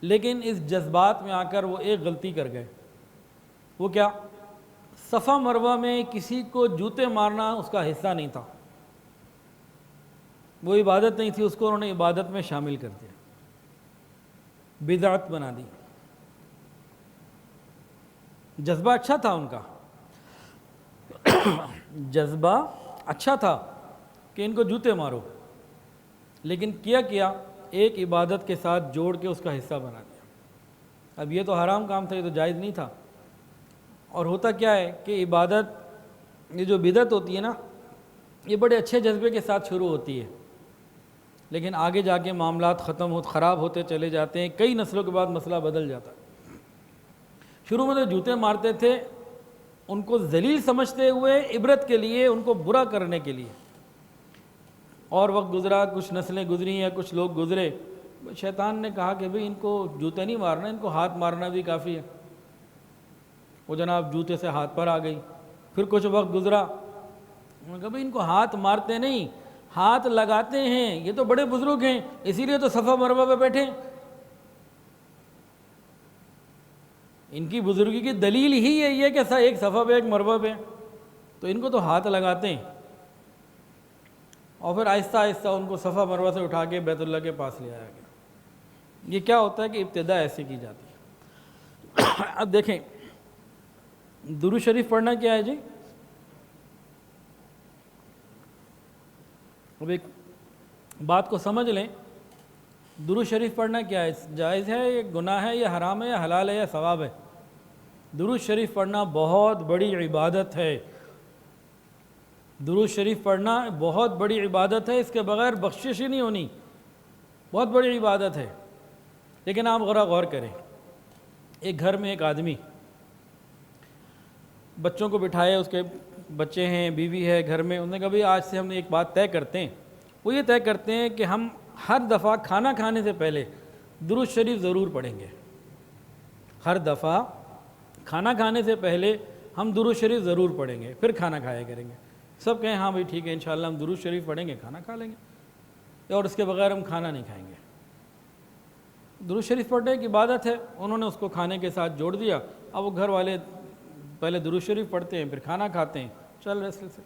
لیکن اس جذبات میں آ کر وہ ایک غلطی کر گئے. وہ کیا؟ صفا مروہ میں کسی کو جوتے مارنا اس کا حصہ نہیں تھا، وہ عبادت نہیں تھی، اس کو انہوں نے عبادت میں شامل کر دیا، بدعت بنا دی. جذبہ اچھا تھا ان کا، جذبہ اچھا تھا کہ ان کو جوتے مارو، لیکن کیا ایک عبادت کے ساتھ جوڑ کے اس کا حصہ بنا دیا. اب یہ تو حرام کام تھا، یہ تو جائز نہیں تھا. اور ہوتا کیا ہے کہ عبادت، یہ جو بدعت ہوتی ہے نا، یہ بڑے اچھے جذبے کے ساتھ شروع ہوتی ہے، لیکن آگے جا کے معاملات خراب ہوتے چلے جاتے ہیں. کئی نسلوں کے بعد مسئلہ بدل جاتا ہے. شروع میں تو جوتے مارتے تھے ان کو ذلیل سمجھتے ہوئے، عبرت کے لیے، ان کو برا کرنے کے لیے. اور وقت گزرا، کچھ نسلیں گزری یا کچھ لوگ گزرے، شیطان نے کہا کہ بھئی ان کو جوتے نہیں مارنا، ان کو ہاتھ مارنا بھی کافی ہے. وہ جناب جوتے سے ہاتھ پر آ گئی. پھر کچھ وقت گزرا، انہوں نے کہا بھئی ان کو ہاتھ مارتے نہیں، ہاتھ لگاتے ہیں، یہ تو بڑے بزرگ ہیں، اسی لیے تو صفا مروہ پہ بیٹھے. ان کی بزرگی کی دلیل ہی یہ کہ ایک صفا پہ ایک مروہ پہ، تو ان کو تو ہاتھ لگاتے ہیں. اور پھر آہستہ آہستہ ان کو صفا مروہ سے اٹھا کے بیت اللہ کے پاس لے آیا گیا. یہ کیا ہوتا ہے کہ ابتدا ایسے کی جاتی ہے. اب دیکھیں درود شریف پڑھنا کیا ہے جی. اب ایک بات کو سمجھ لیں، درود شریف پڑھنا کیا ہے؟ جائز ہے، یہ گناہ ہے، یا حرام ہے، یا حلال ہے، یا ثواب ہے؟ درود شریف پڑھنا بہت بڑی عبادت ہے. درود شریف پڑھنا بہت بڑی عبادت ہے، اس کے بغیر بخشش ہی نہیں ہونی. بہت بڑی عبادت ہے. لیکن آپ غور کریں، ایک گھر میں ایک آدمی بچوں کو بٹھائے، اس کے بچے ہیں، بیوی ہے گھر میں. انہوں نے کہا بھئی آج سے ہم نے ایک بات طے کرتے ہیں. وہ یہ طے کرتے ہیں کہ ہم ہر دفعہ کھانا کھانے سے پہلے درود شریف ضرور پڑھیں گے. ہر دفعہ کھانا کھانے سے پہلے ہم درود شریف ضرور پڑھیں گے، پھر کھانا کھایا کریں گے. سب کہیں ہاں بھئی ٹھیک ہے، انشاءاللہ ہم درود شریف پڑھیں گے، کھانا کھا لیں گے، اور اس کے بغیر ہم کھانا نہیں کھائیں گے. درود شریف پڑھنے ایک عبادت ہے، انہوں نے اس کو کھانے کے ساتھ جوڑ دیا. اب وہ گھر والے پہلے درود شریف پڑھتے ہیں، پھر کھانا کھاتے ہیں، چل رہے سلسلے.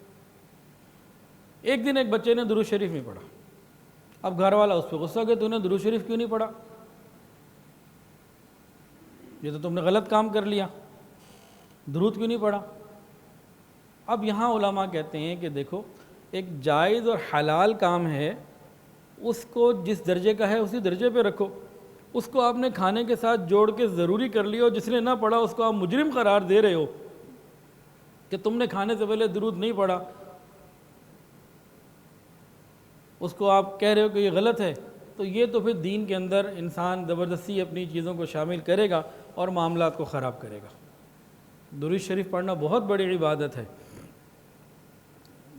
ایک دن ایک بچے نے درود شریف نہیں پڑھا. اب گھر والا اس پہ غصہ کہ تو نے درود شریف کیوں نہیں پڑھا، یہ تو تم نے غلط کام کر لیا، درود کیوں نہیں پڑھا. اب یہاں علماء کہتے ہیں کہ دیکھو، ایک جائز اور حلال کام ہے، اس کو جس درجے کا ہے اسی درجے پہ رکھو. اس کو آپ نے کھانے کے ساتھ جوڑ کے ضروری کر لیا، اور جس نے نہ پڑھا اس کو آپ مجرم قرار دے رہے ہو کہ تم نے کھانے سے پہلے درود نہیں پڑھا. اس کو آپ کہہ رہے ہو کہ یہ غلط ہے. تو یہ تو پھر دین کے اندر انسان زبردستی اپنی چیزوں کو شامل کرے گا اور معاملات کو خراب کرے گا. درود شریف پڑھنا بہت بڑی عبادت ہے،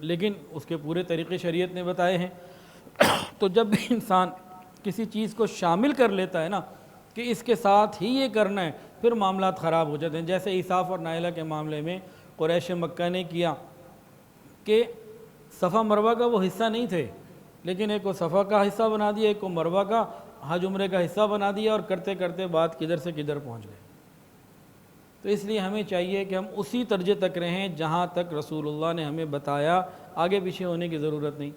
لیکن اس کے پورے طریقے شریعت نے بتائے ہیں. تو جب بھی انسان کسی چیز کو شامل کر لیتا ہے نا کہ اس کے ساتھ ہی یہ کرنا ہے، پھر معاملات خراب ہو جاتے ہیں. جیسے اساف اور نائلہ کے معاملے میں قریش مکہ نے کیا کہ صفا مروہ کا وہ حصہ نہیں تھے، لیکن ایک کو صفا کا حصہ بنا دیا، ایک کو مروہ کا حج عمرے کا حصہ بنا دیا، اور کرتے کرتے بات کدھر سے کدھر پہنچ گئے. تو اس لیے ہمیں چاہیے کہ ہم اسی درجے تک رہیں جہاں تک رسول اللہ نے ہمیں بتایا، آگے پیچھے ہونے کی ضرورت نہیں.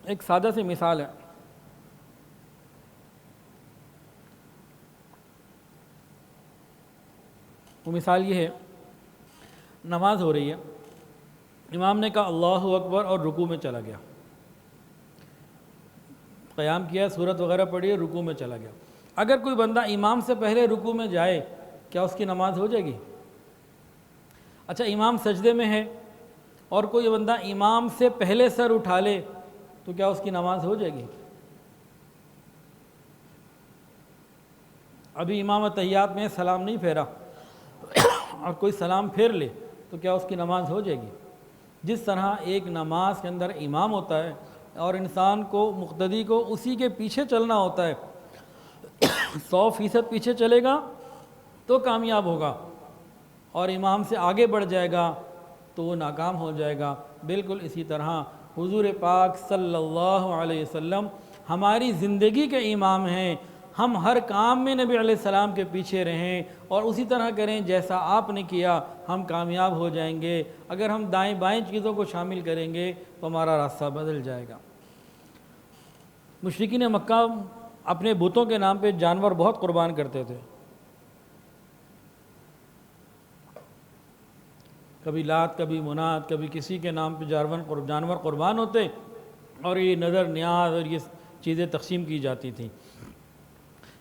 ایک سادہ سی مثال ہے. وہ مثال یہ ہے، نماز ہو رہی ہے، امام نے کہا اللہ اکبر اور رکوع میں چلا گیا، قیام کیا، سورت وغیرہ پڑھی، رکوع میں چلا گیا۔ اگر کوئی بندہ امام سے پہلے رکوع میں جائے، کیا اس کی نماز ہو جائے گی؟ اچھا، امام سجدے میں ہے اور کوئی بندہ امام سے پہلے سر اٹھا لے تو کیا اس کی نماز ہو جائے گی؟ ابھی امام تحیات میں سلام نہیں پھیرا اور کوئی سلام پھیر لے تو کیا اس کی نماز ہو جائے گی؟ جس طرح ایک نماز کے اندر امام ہوتا ہے اور انسان کو، مقتدی کو اسی کے پیچھے چلنا ہوتا ہے، 100% پیچھے چلے گا تو کامیاب ہوگا، اور امام سے آگے بڑھ جائے گا تو وہ ناکام ہو جائے گا۔ بالکل اسی طرح حضور پاک صلی اللہ علیہ وسلم ہماری زندگی کے امام ہیں، ہم ہر کام میں نبی علیہ السلام کے پیچھے رہیں اور اسی طرح کریں جیسا آپ نے کیا، ہم کامیاب ہو جائیں گے۔ اگر ہم دائیں بائیں چیزوں کو شامل کریں گے تو ہمارا راستہ بدل جائے گا۔ مشرکین مکہ اپنے بتوں کے نام پہ جانور بہت قربان کرتے تھے، کبھی لات، کبھی منات، کبھی کسی کے نام پہ جانور قربان ہوتے اور یہ نظر نیاز اور یہ چیزیں تقسیم کی جاتی تھیں۔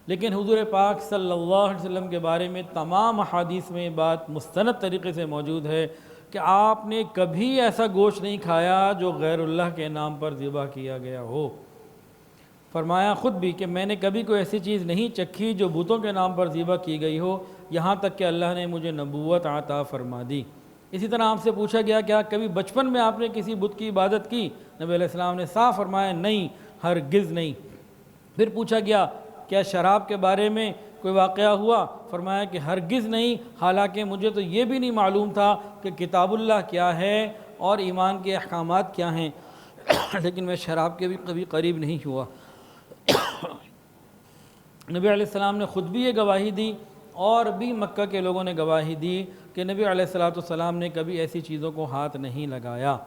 لیکن حضور پاک صلی اللہ علیہ وسلم کے بارے میں تمام احادیث میں بات مستند طریقے سے موجود ہے کہ آپ نے کبھی ایسا گوشت نہیں کھایا جو غیر اللہ کے نام پر ذبح کیا گیا ہو۔ فرمایا خود بھی کہ میں نے کبھی کوئی ایسی چیز نہیں چکھی جو بتوں کے نام پر ذبح کی گئی ہو، یہاں تک کہ اللہ نے مجھے نبوت عطا فرما دی۔ اسی طرح آپ سے پوچھا گیا کیا کبھی بچپن میں آپ نے کسی بت کی عبادت کی؟ نبی علیہ السلام نے صاف فرمایا نہیں، ہرگز نہیں۔ پھر پوچھا گیا کیا شراب کے بارے میں کوئی واقعہ ہوا؟ فرمایا کہ ہرگز نہیں، حالانکہ مجھے تو یہ بھی نہیں معلوم تھا کہ کتاب اللہ کیا ہے اور ایمان کے احکامات کیا ہیں، لیکن میں شراب کے بھی کبھی قریب نہیں ہوا۔ نبی علیہ السلام نے خود بھی یہ گواہی دی اور بھی مکہ کے لوگوں نے گواہی دی کہ نبی علیہ السلام نے کبھی ایسی چیزوں کو ہاتھ نہیں لگایا۔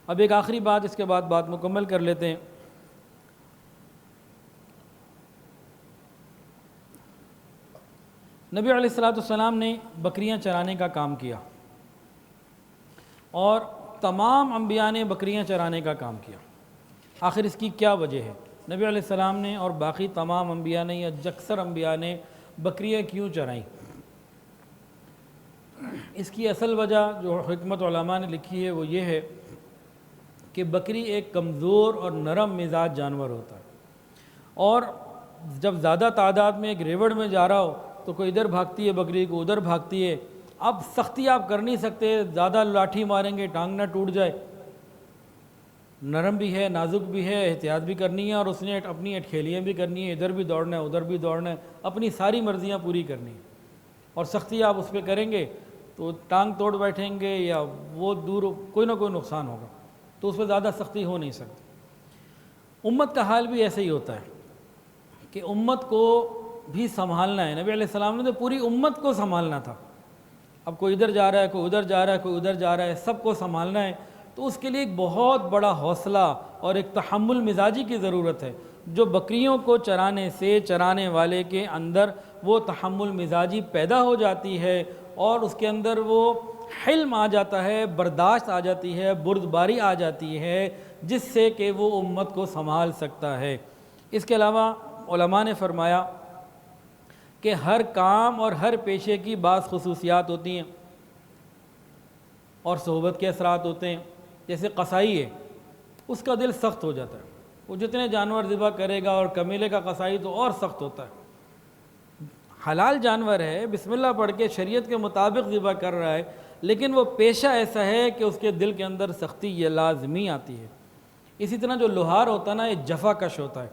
اب ایک آخری بات، اس کے بعد بات مکمل کر لیتے ہیں۔ نبی علیہ السلام نے بکریاں چرانے کا کام کیا اور تمام انبیاء نے بکریاں چرانے کا کام کیا۔ آخر اس کی کیا وجہ ہے؟ نبی علیہ السلام نے اور باقی تمام انبیاء نے یا اکثر انبیاء نے بکریاں کیوں چرائیں؟ اس کی اصل وجہ جو حکمت علماء نے لکھی ہے وہ یہ ہے کہ بکری ایک کمزور اور نرم مزاج جانور ہوتا ہے، اور جب زیادہ تعداد میں ایک ریوڑ میں جا رہا ہو تو کوئی ادھر بھاگتی ہے بکری، کو ادھر بھاگتی ہے۔ اب سختی آپ کر نہیں سکتے، زیادہ لاٹھی ماریں گے ٹانگ نہ ٹوٹ جائے، نرم بھی ہے، نازک بھی ہے، احتیاط بھی کرنی ہے اور اس نے اپنی اٹکھیلیاں بھی کرنی ہے، ادھر بھی دوڑنا ہے ادھر بھی دوڑنا ہے، اپنی ساری مرضیاں پوری کرنی ہیں، اور سختی آپ اس پہ کریں گے تو ٹانگ توڑ بیٹھیں گے یا وہ دور کوئی نہ کوئی نقصان ہوگا، تو اس پہ زیادہ سختی ہو نہیں سکتی۔ امت کا حال بھی ایسے ہی ہوتا ہے کہ امت کو بھی سنبھالنا ہے۔ نبی علیہ السلام نے تو پوری امت کو سنبھالنا تھا، اب کوئی ادھر جا رہا ہے، کوئی ادھر جا رہا ہے، کوئی ادھر جا رہا ہے، سب کو سنبھالنا ہے، تو اس کے لیے ایک بہت بڑا حوصلہ اور ایک تحمل مزاجی کی ضرورت ہے، جو بکریوں کو چرانے سے چرانے والے کے اندر وہ تحمل مزاجی پیدا ہو جاتی ہے اور اس کے اندر وہ حلم آ جاتا ہے، برداشت آ جاتی ہے، بردباری آ جاتی ہے، جس سے کہ وہ امت کو سنبھال سکتا ہے۔ اس کے علاوہ علماء نے فرمایا کہ ہر کام اور ہر پیشے کی بعض خصوصیات ہوتی ہیں اور صحبت کے اثرات ہوتے ہیں۔ جیسے قصائی ہے، اس کا دل سخت ہو جاتا ہے، وہ جتنے جانور ذبح کرے گا، اور کمیلے کا قصائی تو اور سخت ہوتا ہے، حلال جانور ہے، بسم اللہ پڑھ کے شریعت کے مطابق ذبح کر رہا ہے، لیکن وہ پیشہ ایسا ہے کہ اس کے دل کے اندر سختی یہ لازمی آتی ہے۔ اسی طرح جو لوہار ہوتا ہے نا، یہ جفا کش ہوتا ہے،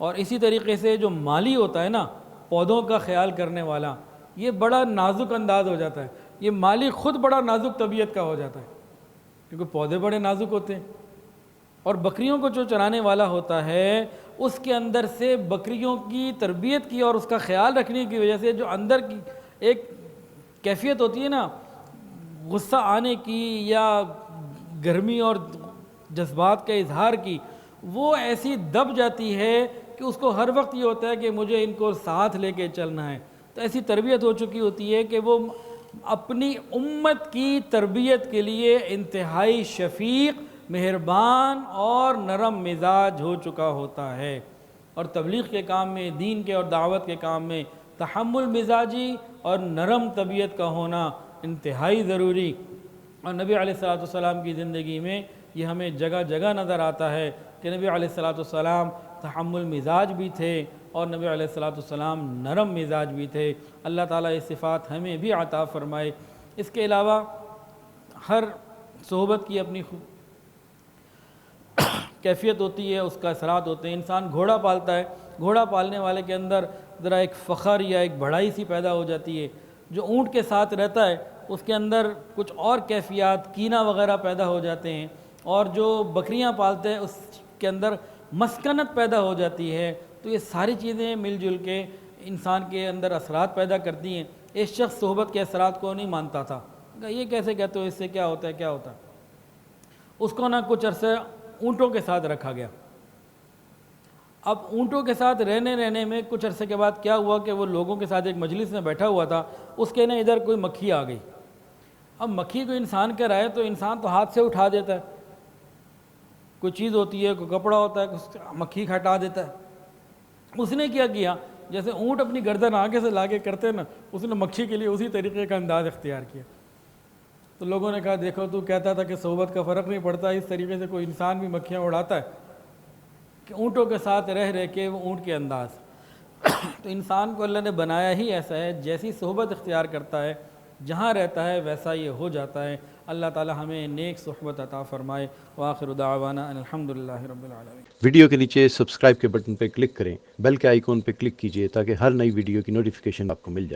اور اسی طریقے سے جو مالی ہوتا ہے نا، پودوں کا خیال کرنے والا، یہ بڑا نازک انداز ہو جاتا ہے۔ یہ مالی خود بڑا نازک طبیعت کا ہو جاتا ہے کیونکہ پودے بڑے نازک ہوتے ہیں، اور بکریوں کو جو چرانے والا ہوتا ہے اس کے اندر سے بکریوں کی تربیت کی اور اس کا خیال رکھنے کی وجہ سے جو اندر کی ایک کیفیت ہوتی ہے نا، غصہ آنے کی یا گرمی اور جذبات کا اظہار کی، وہ ایسی دب جاتی ہے کہ اس کو ہر وقت یہ ہوتا ہے کہ مجھے ان کو ساتھ لے کے چلنا ہے، تو ایسی تربیت ہو چکی ہوتی ہے کہ وہ اپنی امت کی تربیت کے لیے انتہائی شفیق، مہربان اور نرم مزاج ہو چکا ہوتا ہے۔ اور تبلیغ کے کام میں، دین کے اور دعوت کے کام میں تحمل مزاجی اور نرم طبیعت کا ہونا انتہائی ضروری، اور نبی علیہ الصلوۃ والسلام کی زندگی میں یہ ہمیں جگہ جگہ نظر آتا ہے کہ نبی علیہ الصلوۃ والسلام تحمل مزاج بھی تھے اور نبی علیہ الصلوۃ والسلام نرم مزاج بھی تھے۔ اللہ تعالیٰ یہ صفات ہمیں بھی عطا فرمائے۔ اس کے علاوہ ہر صحبت کی اپنی کیفیت ہوتی ہے، اس کا اثرات ہوتے ہیں۔ انسان گھوڑا پالتا ہے، گھوڑا پالنے والے کے اندر ذرا ایک فخر یا ایک بڑائی سی پیدا ہو جاتی ہے۔ جو اونٹ کے ساتھ رہتا ہے اس کے اندر کچھ اور کیفیات، کینہ وغیرہ پیدا ہو جاتے ہیں، اور جو بکریاں پالتے ہیں اس کے اندر مسکنت پیدا ہو جاتی ہے۔ تو یہ ساری چیزیں مل جل کے انسان کے اندر اثرات پیدا کرتی ہیں۔ ایک شخص صحبت کے اثرات کو نہیں مانتا تھا، کہا یہ کیسے کہتے ہو، اس سے کیا ہوتا ہے کیا ہوتا ہے۔ اس کو نہ کچھ عرصے اونٹوں کے ساتھ رکھا گیا۔ اب اونٹوں کے ساتھ رہنے میں کچھ عرصے کے بعد کیا ہوا کہ وہ لوگوں کے ساتھ ایک مجلس میں بیٹھا ہوا تھا، اس کے نا ادھر کوئی مکھی آ گئی۔ اب مکھی کو انسان کر آئے تو انسان تو ہاتھ سے اٹھا دیتا ہے، کوئی چیز ہوتی ہے، کوئی کپڑا ہوتا ہے، مکھی ہٹا دیتا ہے۔ اس نے کیا کیا، جیسے اونٹ اپنی گردن آگے سے لا کے کرتے نا، اس نے مکھی کے لیے اسی طریقے کا انداز اختیار کیا۔ تو لوگوں نے کہا دیکھو تو کہتا تھا کہ صحبت کا فرق نہیں پڑتا، اس طریقے سے کوئی انسان بھی مکھیاں اڑاتا ہے کہ اونٹوں کے ساتھ رہ کے وہ اونٹ کے انداز۔ تو انسان کو اللہ نے بنایا ہی ایسا ہے، جیسی صحبت اختیار کرتا ہے، جہاں رہتا ہے ویسا یہ ہو جاتا ہے۔ اللہ تعالی ہمیں نیک صحبت عطا فرمائے۔ وآخر دعوانا ان الحمدللہ رب العالمین۔ ویڈیو کے نیچے سبسکرائب کے بٹن پہ کلک کریں، بیل کے آئیکن پہ کلک کیجئے تاکہ ہر نئی ویڈیو کی نوٹیفیکیشن آپ کو مل جائے۔